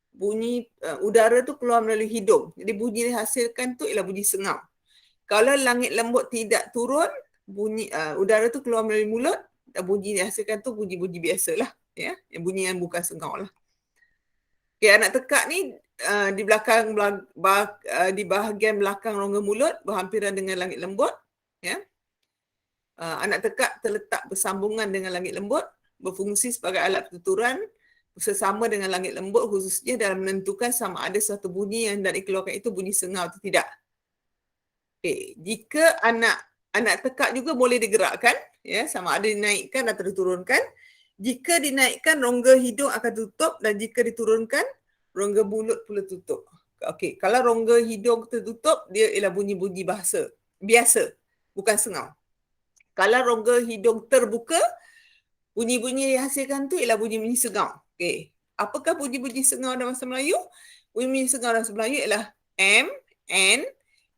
bunyi udara tu keluar melalui hidung. Jadi bunyi yang dihasilkan tu ialah bunyi sengau. Kalau langit lembut tidak turun, bunyi udara tu keluar melalui mulut, dan bunyi yang dihasilkan tu bunyi-bunyi biasalah, ya, yang bunyi yang bukan sengau lah. Okay, anak tekak ni di bahagian belakang rongga mulut berhampiran dengan langit lembut, ya. Anak tekak terletak bersambungan dengan langit lembut, berfungsi sebagai alat pertuturan sesama dengan langit lembut, khususnya dalam menentukan sama ada suatu bunyi yang hendak dikeluarkan itu bunyi sengau atau tidak. Okay. Jika anak tekak juga boleh digerakkan, ya, sama ada dinaikkan atau diturunkan. Jika dinaikkan, rongga hidung akan tutup dan jika diturunkan, rongga mulut pula tutup. Okey, kalau rongga hidung tertutup, dia ialah bunyi-bunyi biasa, bukan sengau. Kalau rongga hidung terbuka, bunyi-bunyi yang dihasilkan tu ialah bunyi-bunyi sengau. Okey, apakah bunyi-bunyi sengau dalam bahasa Melayu? Bunyi-bunyi sengau dalam bahasa Melayu ialah M, N,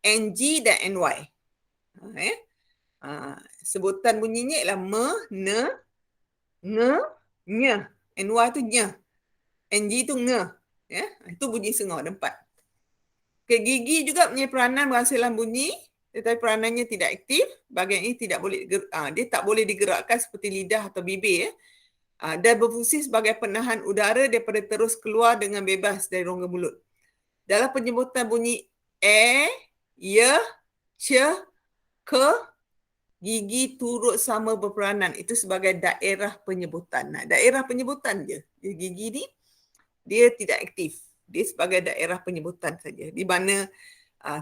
NG dan NY. Sebutan bunyinya ialah me, ne, nge, nye. NY tu nye. NG tu nge. Ya, itu bunyi sengau ada 4. Okay, gigi juga punya peranan berhasilan bunyi, tetapi peranannya tidak aktif. Bahagian ini tidak boleh dia tak boleh digerakkan seperti lidah atau bibir, ya. Dan berfungsi sebagai penahan udara daripada terus keluar dengan bebas dari rongga mulut. Dalam penyebutan bunyi ye, ce, ke, gigi turut sama berperanan. Itu sebagai daerah penyebutan. Daerah penyebutan je. Gigi ni dia tidak aktif. Dia sebagai daerah penyebutan saja. Di mana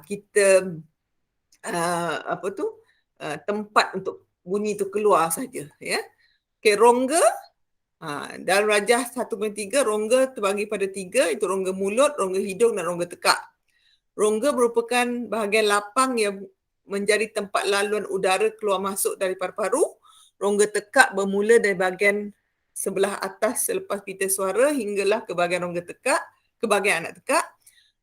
kita tempat untuk bunyi itu keluar saja, ya. Okey, rongga dalam rajah 1.3, rongga terbagi pada 3, itu rongga mulut, rongga hidung dan rongga tekak. Rongga merupakan bahagian lapang yang menjadi tempat laluan udara keluar masuk dari paru-paru. Rongga tekak bermula dari bahagian sebelah atas selepas pita suara hinggalah ke bahagian rongga tekak, ke bahagian anak tekak.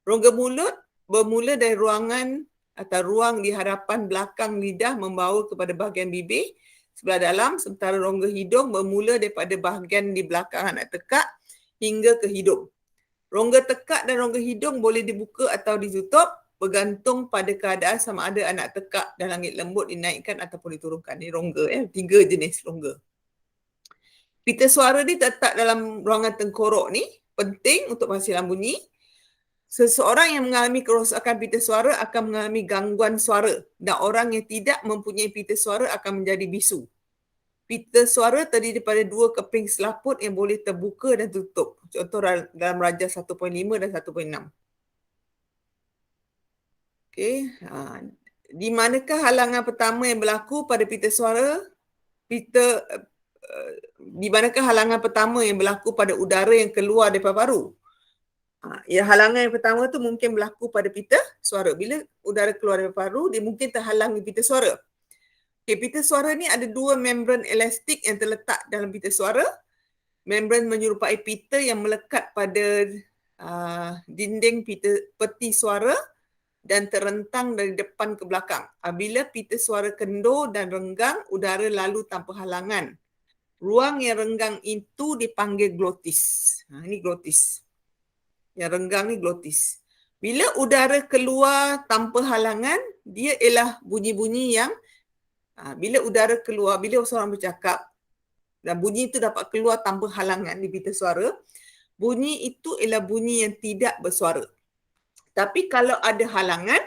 Rongga mulut bermula dari ruangan atau ruang di hadapan belakang lidah membawa kepada bahagian bibir sebelah dalam, sementara rongga hidung bermula daripada bahagian di belakang anak tekak hingga ke hidung. Rongga tekak dan rongga hidung boleh dibuka atau ditutup bergantung pada keadaan sama ada anak tekak dan langit lembut dinaikkan ataupun diturunkan. Ini rongga, 3 jenis rongga. Pita suara ni terletak dalam ruangan tengkorak ni, penting untuk penghasilan bunyi. Seseorang yang mengalami kerosakan pita suara akan mengalami gangguan suara dan orang yang tidak mempunyai pita suara akan menjadi bisu. Pita suara terdiri daripada 2 keping selaput yang boleh terbuka dan tutup. Contoh dalam rajah 1.5 dan 1.6. Okey, di manakah halangan pertama yang berlaku pada pita suara? Di manakah halangan pertama yang berlaku pada udara yang keluar daripada paru? Ya, halangan yang pertama tu mungkin berlaku pada pita suara. Bila udara keluar dari paru, dia mungkin terhalang di pita suara. Okay, pita suara ni ada 2 membran elastik yang terletak dalam pita suara. Membran menyerupai pita yang melekat pada dinding peti suara dan terentang dari depan ke belakang. Bila pita suara kendur dan renggang, udara lalu tanpa halangan. Ruang yang renggang itu dipanggil glotis. Ini glotis. Yang renggang ni glotis. Bila udara keluar tanpa halangan, dia ialah bunyi-bunyi yang bila udara keluar, bila seorang bercakap dan bunyi itu dapat keluar tanpa halangan di pita suara, bunyi itu ialah bunyi yang tidak bersuara. Tapi kalau ada halangan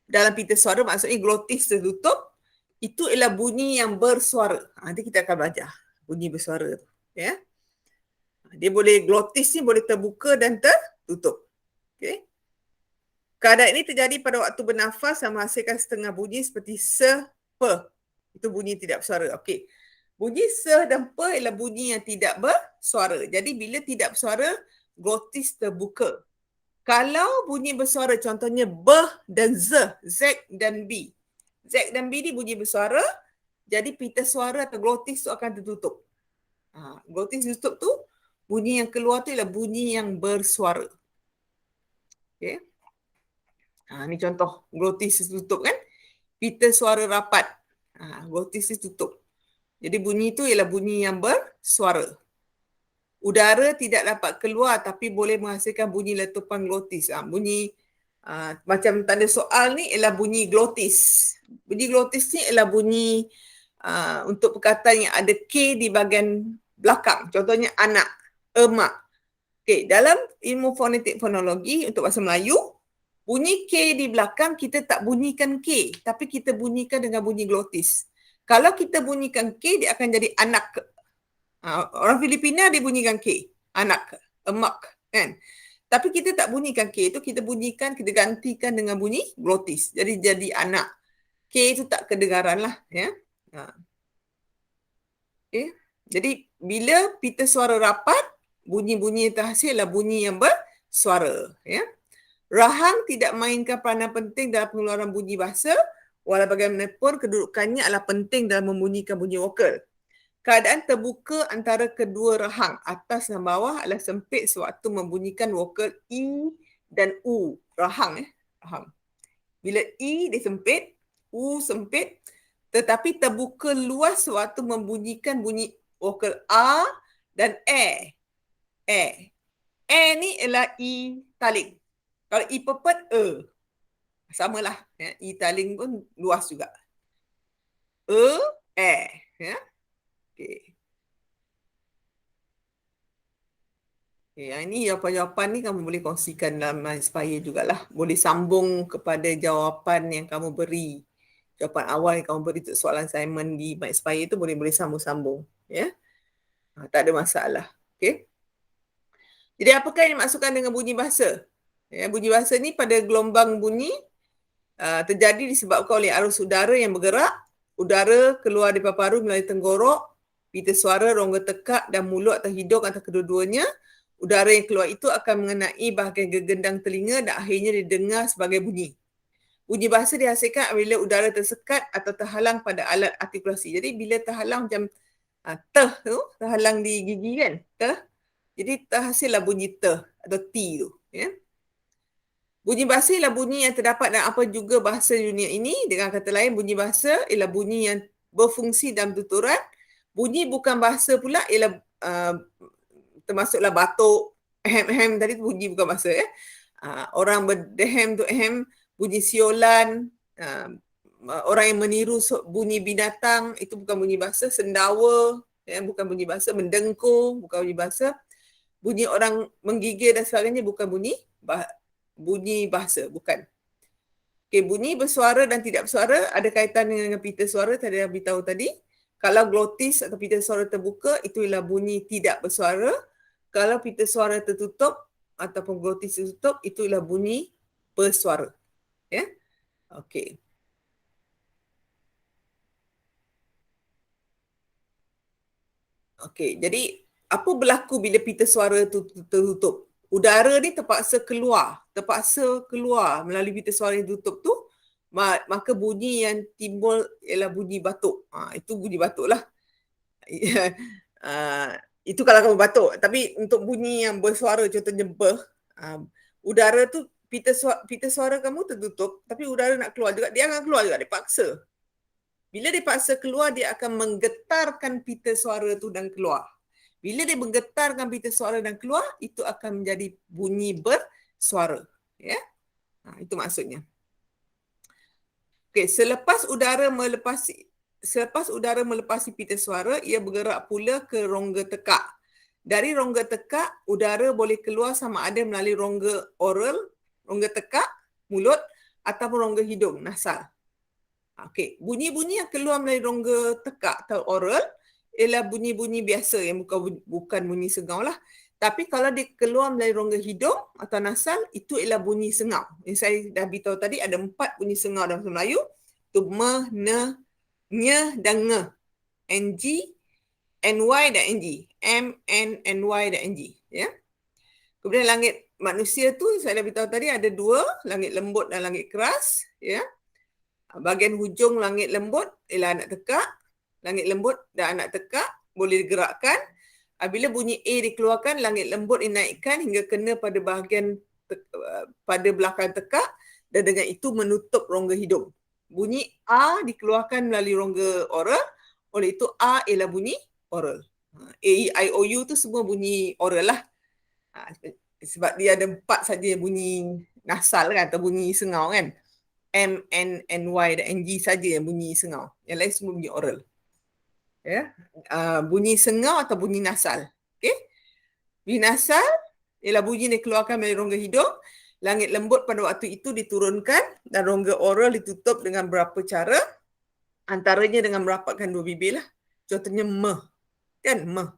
dalam pita suara, maksudnya glotis tertutup, itu ialah bunyi yang bersuara. Nanti kita akan belajar bunyi bersuara tu. Ya? Dia boleh, glotis ni boleh terbuka dan tertutup. Okay? Keadaan ini terjadi pada waktu bernafas dan menghasilkan setengah bunyi seperti se, pe. Itu bunyi tidak bersuara. Okey. Bunyi se dan pe ialah bunyi yang tidak bersuara. Jadi bila tidak bersuara, glotis terbuka. Kalau bunyi bersuara, contohnya b dan z, z dan b. Z dan b ni bunyi bersuara, jadi pita suara atau glotis tu akan tertutup. Glotis tertutup tu, bunyi yang keluar tu ialah bunyi yang bersuara. Okey. Ni contoh glotis tutup kan. Pita suara rapat. Glotis tutup. Jadi bunyi itu ialah bunyi yang bersuara. Udara tidak dapat keluar tapi boleh menghasilkan bunyi letupan glotis. Bunyi macam tanda soal ni ialah bunyi glotis. Bunyi glotis ni ialah bunyi untuk perkataan yang ada K di bahagian belakang. Contohnya anak, emak. Okay, dalam ilmu fonetik fonologi untuk bahasa Melayu, bunyi K di belakang kita tak bunyikan K, tapi kita bunyikan dengan bunyi glotis. Kalau kita bunyikan K, dia akan jadi anak. Orang Filipina dia bunyikan K, anak, emak, kan? Tapi kita tak bunyikan K itu, kita bunyikan, kita gantikan dengan bunyi glotis. Jadi anak. K itu tak kedengaran lah, ya. Okay. Jadi bila pita suara rapat, bunyi-bunyi yang terhasil adalah bunyi yang bersuara, ya. Rahang tidak mainkan peranan penting dalam pengeluaran bunyi bahasa, walau bagaimanapun kedudukannya adalah penting dalam membunyikan bunyi vokal. Keadaan terbuka antara kedua rahang, atas dan bawah, adalah sempit sewaktu membunyikan vokal I dan U. Rahang. Rahang. Bila I dia sempit, U sempit, tetapi terbuka luas sewaktu membunyikan bunyi vokal A dan E. E ni ialah I taling. Kalau I pepet, samalah. Ya. I taling pun luas juga. Ya. Okey. Yang ini jawapan-jawapan ni kamu boleh kongsikan dalam Inspire jugalah. Boleh sambung kepada jawapan yang kamu beri. Jawapan awal yang kamu beri untuk soalan assignment di Inspire tu boleh sambung-sambung. Ya. Tak ada masalah. Okey. Jadi apakah yang dimaksudkan dengan bunyi bahasa? Ya, bunyi bahasa ni pada gelombang bunyi terjadi disebabkan oleh arus udara yang bergerak. Udara keluar dari paru-paru melalui tenggorok, pita suara, rongga tekak dan mulut atau hidung atau kedua-duanya. Udara yang keluar itu akan mengenai bahagian gegendang telinga dan akhirnya didengar sebagai bunyi. Bunyi bahasa dihasilkan apabila udara tersekat atau terhalang pada alat artikulasi. Jadi bila terhalang macam teh tu, terhalang di gigi kan, teh. Jadi terhasillah bunyi teh atau T tu. Ya. Bunyi bahasa ialah bunyi yang terdapat dalam apa juga bahasa dunia ini. Dengan kata lain, bunyi bahasa ialah bunyi yang berfungsi dalam tuturan. Bunyi bukan bahasa pula ialah termasuklah batuk, ahem tadi tu bunyi bukan bahasa. Orang berdehem tu ahem, bunyi siolan, orang yang meniru bunyi binatang, itu bukan bunyi bahasa. Sendawa, bukan bunyi bahasa. Mendengkur, bukan bunyi bahasa. Bunyi orang menggigil dan sebagainya bukan bunyi bahasa, bukan. Okey, bunyi bersuara dan tidak bersuara ada kaitan dengan pita suara tadi dah beritahu tadi. Kalau glotis atau pita suara terbuka, itu ialah bunyi tidak bersuara. Kalau pita suara tertutup ataupun glotis tertutup, itu ialah bunyi bersuara. Ya. Okey. Okey, jadi apa berlaku bila pita suara itu tertutup? Udara ni terpaksa keluar melalui pita suara yang tutup tu, maka bunyi yang timbul ialah bunyi batuk. Itu bunyi batuk lah. Itu kalau kamu batuk. Tapi untuk bunyi yang bersuara, contohnya udara tu, pita suara kamu tertutup, tapi udara nak keluar juga, dia akan keluar juga, dipaksa. Bila dipaksa keluar, dia akan menggetarkan pita suara tu dan keluar. Bila dia menggetarkan pita suara dan keluar, itu akan menjadi bunyi bersuara. Ya? Itu maksudnya. Okey, selepas udara melepasi pita suara, ia bergerak pula ke rongga tekak. Dari rongga tekak, udara boleh keluar sama ada melalui rongga oral, rongga tekak, mulut, ataupun rongga hidung, nasal. Okey, bunyi-bunyi yang keluar melalui rongga tekak atau oral ialah bunyi-bunyi biasa yang bukan bunyi sengau lah. Tapi kalau dia keluar melalui rongga hidung atau nasal, itu ialah bunyi sengau. Yang saya dah beritahu tadi, ada 4 bunyi sengau dalam bahasa Melayu. Itu me, ne, nye dan nge. NG, NY dan NG. M, N, NY dan NG. Ya? Kemudian langit manusia tu, saya dah beritahu tadi, ada 2, langit lembut dan langit keras. Ya? Bahagian hujung langit lembut ialah anak tekak. Langit lembut dan anak tekak boleh digerakkan. Bila bunyi A dikeluarkan, langit lembut dinaikkan hingga kena pada bahagian pada belakang tekak dan dengan itu menutup rongga hidung. Bunyi A dikeluarkan melalui rongga oral, oleh itu A ialah bunyi oral. A, E, I, O, U tu semua bunyi oral lah. Sebab dia ada 4 saja bunyi nasal kan, atau bunyi sengau kan. M, N, Y dan N, G saja yang bunyi sengau. Yang lain semua bunyi oral. Ya, bunyi sengau atau bunyi nasal. Okey. Bunyi nasal ialah bunyi yang dikeluarkan melalui rongga hidung. Langit lembut pada waktu itu diturunkan dan rongga oral ditutup dengan berapa cara. Antaranya dengan merapatkan 2 bibir lah. Contohnya meh. Kan meh.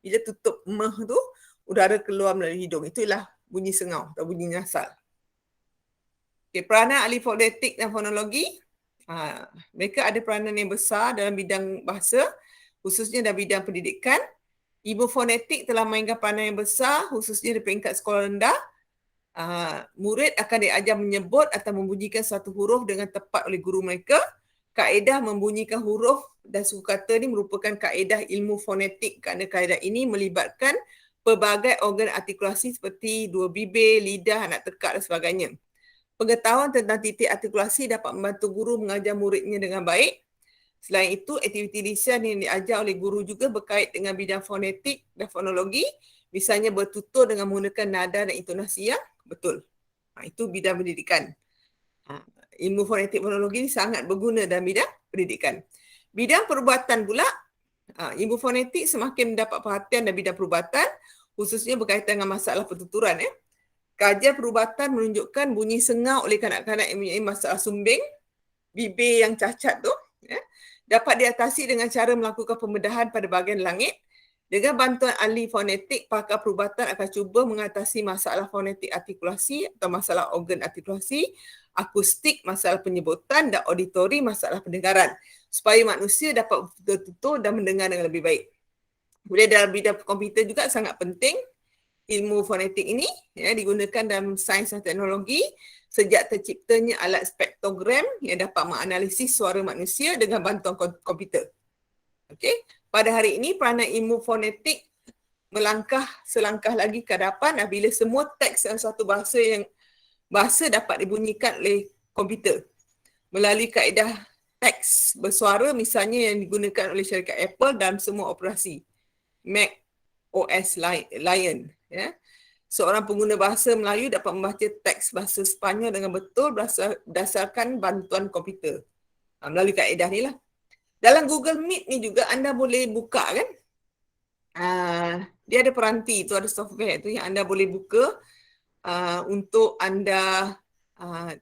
Bila tutup meh tu, udara keluar melalui hidung. Itu ialah bunyi sengau atau bunyi nasal. Okay, peranan ahli fonetik dan fonologi. Mereka ada peranan yang besar dalam bidang bahasa, khususnya dalam bidang pendidikan. Ilmu fonetik telah mainkan peranan yang besar, khususnya di peringkat sekolah rendah. Murid akan diajar menyebut atau membunyikan satu huruf dengan tepat oleh guru mereka. Kaedah membunyikan huruf dan suku kata ini merupakan kaedah ilmu fonetik kerana kaedah ini melibatkan pelbagai organ artikulasi seperti 2 bibir, lidah, anak tekak dan sebagainya. Pengetahuan tentang titik artikulasi dapat membantu guru mengajar muridnya dengan baik. Selain itu, aktiviti lisan yang diajar oleh guru juga berkait dengan bidang fonetik dan fonologi. Misalnya bertutur dengan menggunakan nada dan intonasi yang betul. Itu bidang pendidikan. Ilmu fonetik fonologi ini sangat berguna dalam bidang pendidikan. Bidang perubatan pula, ilmu fonetik semakin mendapat perhatian dalam bidang perubatan, khususnya berkaitan dengan masalah pertuturan. Kajian perubatan menunjukkan bunyi sengau oleh kanak-kanak yang mempunyai masalah sumbing, bibir yang cacat tu, dapat diatasi dengan cara melakukan pembedahan pada bahagian langit. Dengan bantuan ahli fonetik, pakar perubatan akan cuba mengatasi masalah fonetik artikulasi atau masalah organ artikulasi, akustik, masalah penyebutan dan auditori, masalah pendengaran, supaya manusia dapat betul-betul dan mendengar dengan lebih baik. Kemudian dalam bidang komputer juga sangat penting. Ilmu fonetik ini digunakan dalam sains dan teknologi sejak terciptanya alat spektrogram yang dapat menganalisis suara manusia dengan bantuan komputer. Okey, pada hari ini peranan ilmu fonetik melangkah selangkah lagi ke hadapan apabila semua teks dalam satu bahasa dapat dibunyikan oleh komputer melalui kaedah teks bersuara, misalnya yang digunakan oleh syarikat Apple dalam semua operasi Mac OS Lion. Seorang pengguna bahasa Melayu dapat membaca teks bahasa Sepanyol dengan betul berdasarkan bantuan komputer. Melalui kaedah ni lah. Dalam Google Meet ni juga anda boleh buka kan. Dia ada peranti tu, ada software tu yang anda boleh buka untuk anda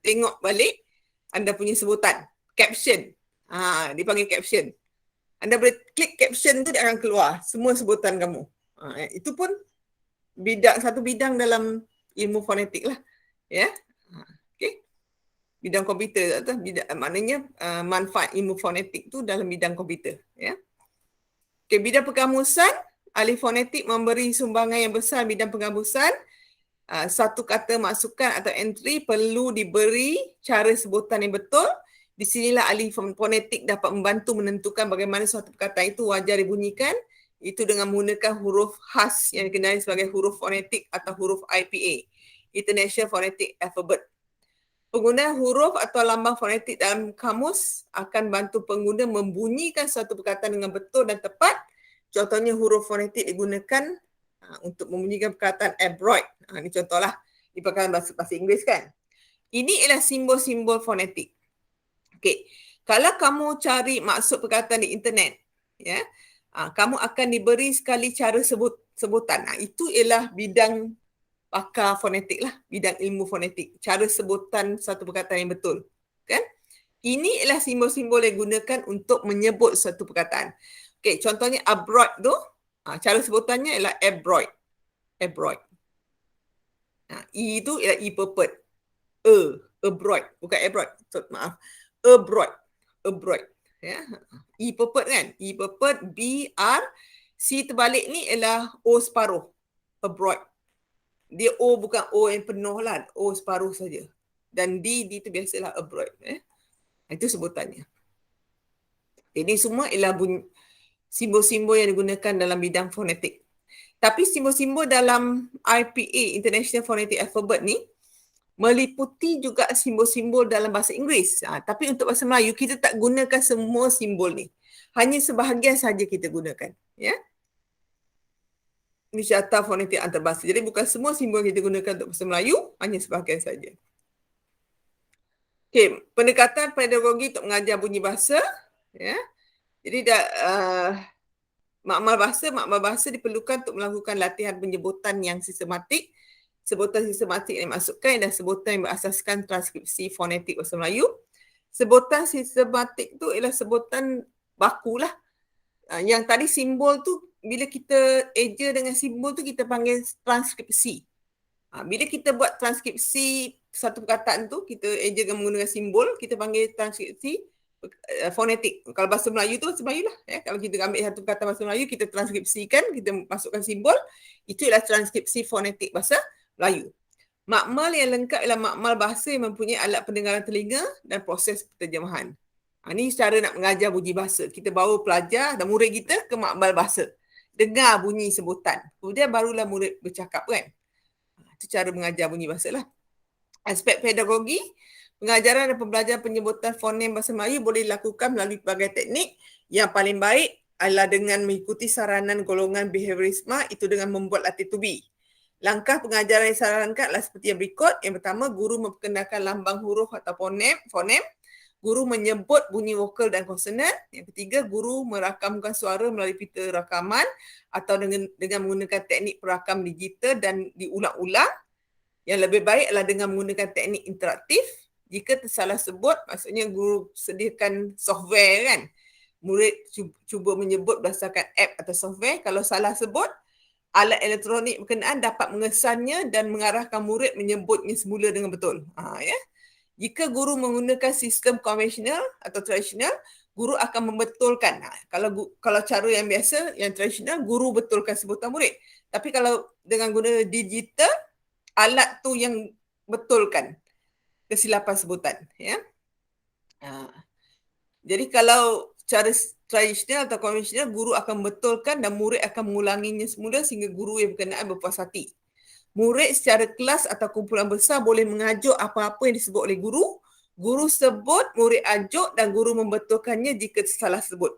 tengok balik anda punya sebutan. Caption. Dipanggil caption. Anda boleh klik caption tu, dia akan keluar semua sebutan kamu. Itu pun satu bidang dalam ilmu fonetik lah. Ya. Okey. Bidang komputer tu maknanya manfaat ilmu fonetik tu dalam bidang komputer, ya. Okey, bidang pengamusan, ahli fonetik memberi sumbangan yang besar bidang pengamusan. Satu kata masukan atau entry perlu diberi cara sebutan yang betul. Di sinilah ahli fonetik dapat membantu menentukan bagaimana suatu perkataan itu wajar dibunyikan. Itu dengan menggunakan huruf khas yang dikenali sebagai huruf fonetik atau huruf IPA. International Phonetic Alphabet. Penggunaan huruf atau lambang fonetik dalam kamus akan bantu pengguna membunyikan suatu perkataan dengan betul dan tepat. Contohnya huruf fonetik digunakan untuk membunyikan perkataan abroad. Ini contohlah di perkataan bahasa Inggeris kan. Ini ialah simbol-simbol fonetik. Okey, kalau kamu cari maksud perkataan di internet, ya, kamu akan diberi sekali cara sebutan. Itu ialah bidang pakar fonetik lah, bidang ilmu fonetik, cara sebutan satu perkataan yang betul, kan? Ini ialah simbol-simbol yang digunakan untuk menyebut satu perkataan. Okey, contohnya abroad tu, cara sebutannya ialah abroad. Abroad. E tu ialah E purport. Abroad, bukan abroad. Maaf. Abroad. Abroad. Ya. E purport kan? E purport, B, R. C terbalik ni ialah O separuh. Abroad. Dia O bukan O yang penuh lah. O separuh saja. Dan D tu biasalah abroad. Itu sebutannya. Jadi semua ialah simbol-simbol yang digunakan dalam bidang fonetik. Tapi simbol-simbol dalam IPA, International Phonetic Alphabet ni, meliputi juga simbol-simbol dalam bahasa Inggeris. Tapi untuk bahasa Melayu, kita tak gunakan semua simbol ni. Hanya sebahagian saja kita gunakan. Ya. Ini syarta fonetik antarabangsa. Jadi bukan semua simbol yang kita gunakan untuk bahasa Melayu, hanya sebahagian saja. Okey, pendekatan pedagogi untuk mengajar bunyi bahasa. Ya. Jadi makmal bahasa diperlukan untuk melakukan latihan penyebutan yang sistematik. Sebutan sistematik yang dimaksudkan dan sebutan yang berasaskan transkripsi fonetik bahasa Melayu. Sebutan sistematik tu ialah sebutan baku lah. Yang tadi simbol tu, bila kita eja dengan simbol tu, kita panggil transkripsi. Bila kita buat transkripsi satu perkataan tu, kita eja dengan menggunakan simbol, kita panggil transkripsi fonetik. Kalau bahasa Melayu tu bahasa Melayu lah. Ya. Kalau kita ambil satu perkataan bahasa Melayu, kita transkripsikan, kita masukkan simbol, itu ialah transkripsi fonetik bahasa Melayu. Makmal yang lengkap ialah makmal bahasa yang mempunyai alat pendengaran telinga dan proses penterjemahan. Ini cara nak mengajar bunyi bahasa. Kita bawa pelajar dan murid kita ke makmal bahasa. Dengar bunyi sebutan. Kemudian barulah murid bercakap kan. Itu cara mengajar bunyi bahasa lah. Aspek pedagogi, pengajaran dan pembelajaran penyebutan fonem bahasa Melayu boleh dilakukan melalui pelbagai teknik. Yang paling baik adalah dengan mengikuti saranan golongan behaviorisme, itu dengan membuat latih to be. Langkah pengajaran yang disarankan adalah seperti yang berikut. Yang pertama, guru memperkenalkan lambang huruf atau fonem. Guru menyebut bunyi vokal dan konsonan. Yang ketiga, guru merakamkan suara melalui pita rakaman atau dengan menggunakan teknik perakam digital dan diulang-ulang. Yang lebih baik adalah dengan menggunakan teknik interaktif. Jika tersalah sebut, maksudnya guru sediakan software kan. Murid cuba menyebut berdasarkan app atau software. Kalau salah sebut, alat elektronik berkenaan dapat mengesannya dan mengarahkan murid menyebutnya semula dengan betul. Ya. Jika guru menggunakan sistem konvensional atau tradisional, guru akan membetulkan. Kalau cara yang biasa, yang tradisional, guru betulkan sebutan murid. Tapi kalau dengan guna digital, alat tu yang betulkan kesilapan sebutan. Ya. Jadi kalau cara tradisional atau konvensional, guru akan membetulkan dan murid akan mengulanginya semula sehingga guru yang berkenaan berpuas hati. Murid secara kelas atau kumpulan besar boleh mengajuk apa-apa yang disebut oleh guru. Guru sebut, murid ajuk dan guru membetulkannya jika salah sebut.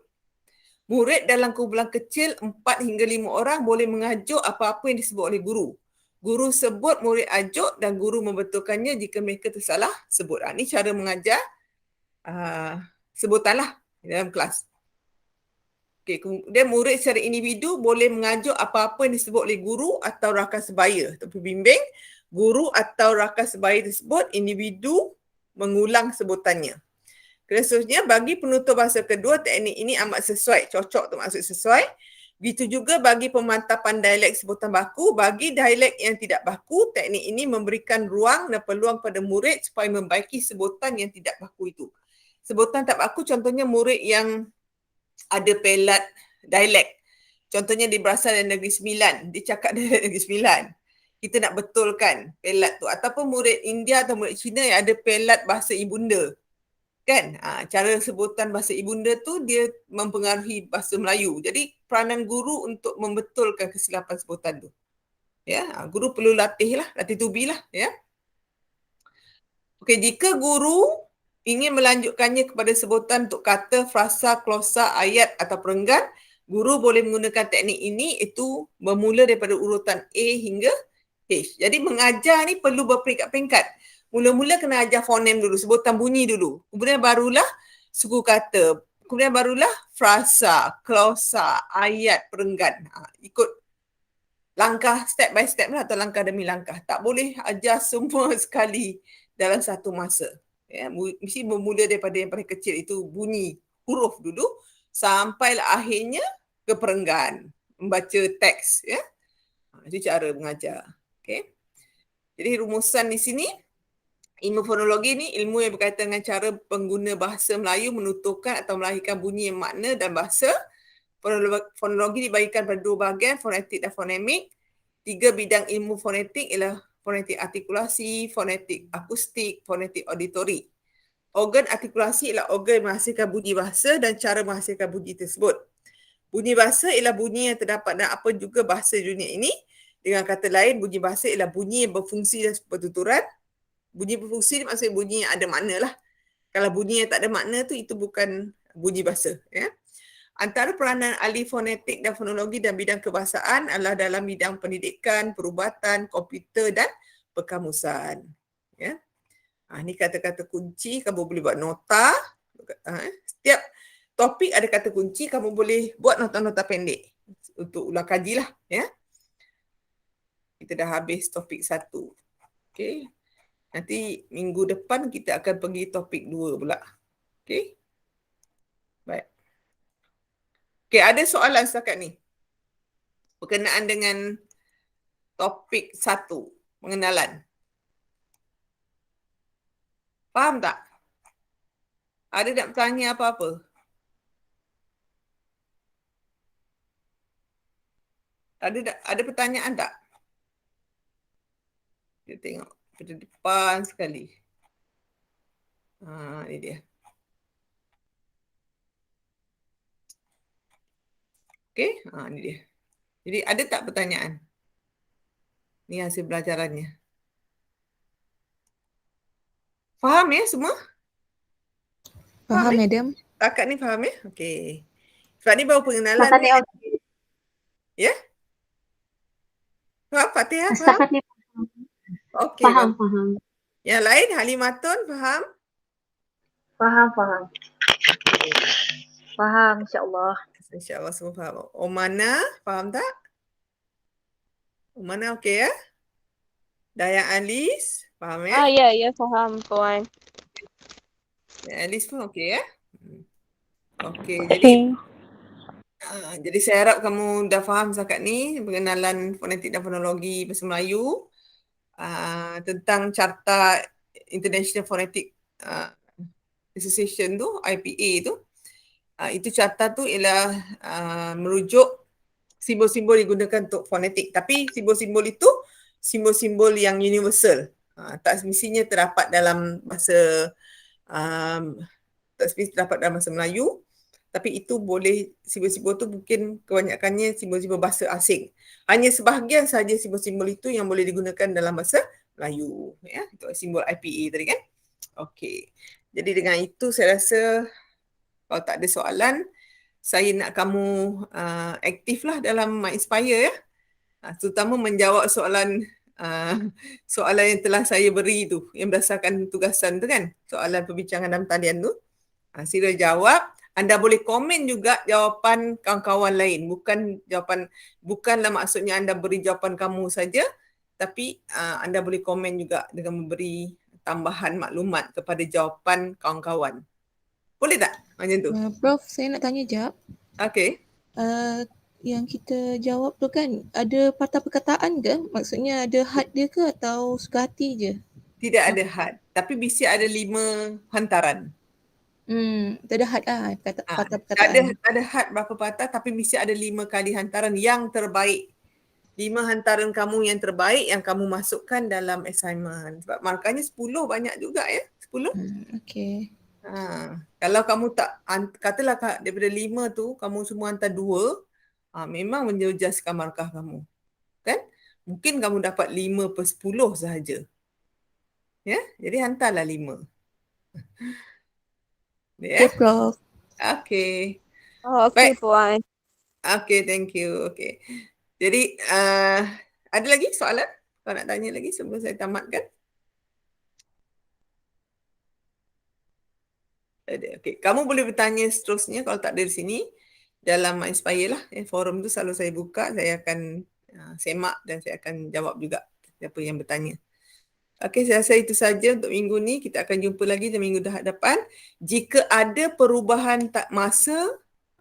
Murid dalam kumpulan kecil 4 hingga 5 orang boleh mengajuk apa-apa yang disebut oleh guru. Guru sebut, murid ajuk dan guru membetulkannya jika mereka tersalah sebut. Ini cara mengajar sebutanlah dalam kelas. Okay, kemudian murid secara individu boleh mengajuk apa-apa yang disebut oleh guru atau rakan sebaya atau pembimbing. Guru atau rakan sebaya tersebut, individu mengulang sebutannya. Seterusnya, bagi penutur bahasa kedua, teknik ini amat sesuai. Cocok tu maksud sesuai. Begitu juga bagi pemantapan dialek sebutan baku. Bagi dialek yang tidak baku, teknik ini memberikan ruang dan peluang pada murid supaya membaiki sebutan yang tidak baku itu. Sebutan tak baku contohnya murid yang ada pelat dialek. Contohnya dia berasal dari Negeri Sembilan. Dia cakap dari Negeri Sembilan. Kita nak betulkan pelat tu. Ataupun murid India atau murid Cina yang ada pelat bahasa ibunda. Kan? Cara sebutan bahasa ibunda tu dia mempengaruhi bahasa Melayu. Jadi peranan guru untuk membetulkan kesilapan sebutan tu. Ya, guru perlu latih to be lah, ya. Okey, jika guru ingin melanjutkannya kepada sebutan untuk kata, frasa, klosa, ayat atau perenggan, guru boleh menggunakan teknik ini, itu bermula daripada urutan A hingga H. Jadi mengajar ni perlu berperingkat-peringkat. Mula-mula kena ajar fonem dulu, sebutan bunyi dulu. Kemudian barulah suku kata. Kemudian barulah frasa, klosa, ayat, perenggan. Ikut langkah step by step atau langkah demi langkah. Tak boleh ajar semua sekali dalam satu masa. Ya, mesti bermula daripada yang paling kecil, itu bunyi huruf dulu sampailah akhirnya ke perenggan, membaca teks, ya. Itu cara mengajar. Okey. Jadi rumusan di sini, ilmu fonologi ni ilmu yang berkaitan dengan cara pengguna bahasa Melayu menuturkan atau melahirkan bunyi yang makna dan bahasa. Fonologi dibagikan pada dua bahagian, fonetik dan fonemik. Tiga bidang ilmu fonetik ialah fonetik artikulasi, fonetik akustik, fonetik auditori. Organ artikulasi ialah organ yang menghasilkan bunyi bahasa dan cara menghasilkan bunyi tersebut. Bunyi bahasa ialah bunyi yang terdapat dalam apa juga bahasa dunia ini. Dengan kata lain, bunyi bahasa ialah bunyi yang berfungsi dan pertuturan. Bunyi berfungsi maksudnya bunyi yang ada makna lah. Kalau bunyi yang tak ada makna tu, itu bukan bunyi bahasa. Ya. Antara peranan ahli fonetik dan fonologi dan bidang kebahasaan adalah dalam bidang pendidikan, perubatan, komputer dan perkamusan. Ya. Ini kata-kata kunci, kamu boleh buat nota. Setiap topik ada kata kunci, kamu boleh buat nota-nota pendek untuk ulang kaji lah. Ya. Kita dah habis topik 1. Okay. Nanti minggu depan kita akan pergi topik 2 pula. Okay. Baik. Okay, ada soalan setakat ni berkenaan dengan topik 1, pengenalan. Faham tak? Ada nak bertanya apa-apa? Ada pertanyaan tak? Kita tengok pada depan sekali. Ini dia. Okey, ini dia. Jadi ada tak pertanyaan? Ni hasil belajarannya. Faham ya semua? Faham, Madam. Takat ni faham ya? Okey. Sebab ni baru pengenalan Setakat ni. ni okey. Ya? Faham Fatihah? Faham? Setakat ni Okey. faham. Yang lain, Halimatun faham? Faham. Faham, insyaAllah. InsyaAllah semua faham. Omana, faham tak? Omana okey ya? Dayang Alice, faham ya? Ya, faham Puan. Dayang Alice pun okey ya? Okey, jadi saya harap kamu dah faham setakat ni pengenalan fonetik dan fonologi bahasa Melayu, tentang Carta International Phonetic Association tu, IPA tu. Itu carta tu ialah merujuk simbol-simbol digunakan untuk fonetik. Tapi simbol-simbol itu simbol-simbol yang universal. Tak semestinya terdapat dalam bahasa Melayu. Tapi itu boleh, simbol-simbol tu mungkin kebanyakannya simbol-simbol bahasa asing. Hanya sebahagian sahaja simbol-simbol itu yang boleh digunakan dalam bahasa Melayu. Ya, itu simbol IPA tadi kan. Okey. Jadi dengan itu saya rasa kalau tak ada soalan, saya nak kamu aktiflah dalam MyInspire ya. Terutama menjawab soalan yang telah saya beri tu, yang berdasarkan tugasan tu kan. Soalan perbincangan dalam talian tu. Sila jawab. Anda boleh komen juga jawapan kawan-kawan lain. Bukanlah maksudnya anda beri jawapan kamu saja, tapi anda boleh komen juga dengan memberi tambahan maklumat kepada jawapan kawan-kawan. Boleh tak macam tu? Prof, saya nak tanya jap. Okey. Yang kita jawab tu kan, ada patah perkataan ke? Maksudnya ada had dia ke atau suka hati je? Tidak ada had. Tapi mesti ada 5 hantaran. Tak ada had lah, patah perkataan. Ada had berapa patah, tapi mesti ada 5 kali hantaran yang terbaik. 5 hantaran kamu yang terbaik yang kamu masukkan dalam assignment. Sebab markahnya 10 banyak juga ya. 10. Okey. Kalau kamu tak, katalah daripada 5 tu, kamu semua hantar 2, memang menjejaskan markah kamu. Kan? mungkin kamu dapat 5/10 sahaja. Ya, jadi hantarlah 5. Okay, Ya, Prof. okey. Oh, Baik. okey Puan. Okey, thank you. Okey. Jadi, ada lagi soalan? Kau nak tanya lagi sebelum saya tamatkan? Ada. Okey, kamu boleh bertanya seterusnya kalau tak ada di sini dalam Inspire lah. Forum tu selalu saya buka, saya akan semak dan saya akan jawab juga siapa yang bertanya. Okey, saya rasa itu saja untuk minggu ni. Kita akan jumpa lagi di minggu hadapan. Jika ada perubahan masa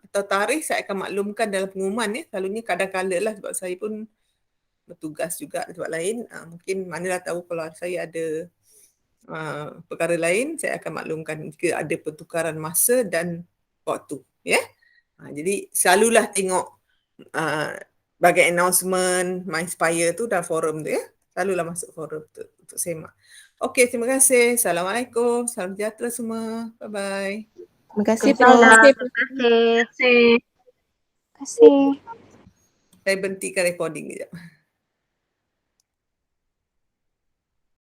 atau tarikh, saya akan maklumkan dalam pengumuman ya. Selalunya kadang-kala lah sebab saya pun bertugas juga di tempat lain. Mungkin manalah tahu kalau saya ada perkara lain, saya akan maklumkan jika ada pertukaran masa dan waktu. Ya. Jadi selalulah tengok bagai announcement MyInspire tu dalam forum tu ya. Selalulah masuk forum tu untuk semak. Okey, terima kasih. Assalamualaikum. Salam sejahtera semua. Bye-bye. Terima kasih, Prof. Waalaikumsalam. Terima Terima kasih. kasih. Saya berhentikan recording kejap.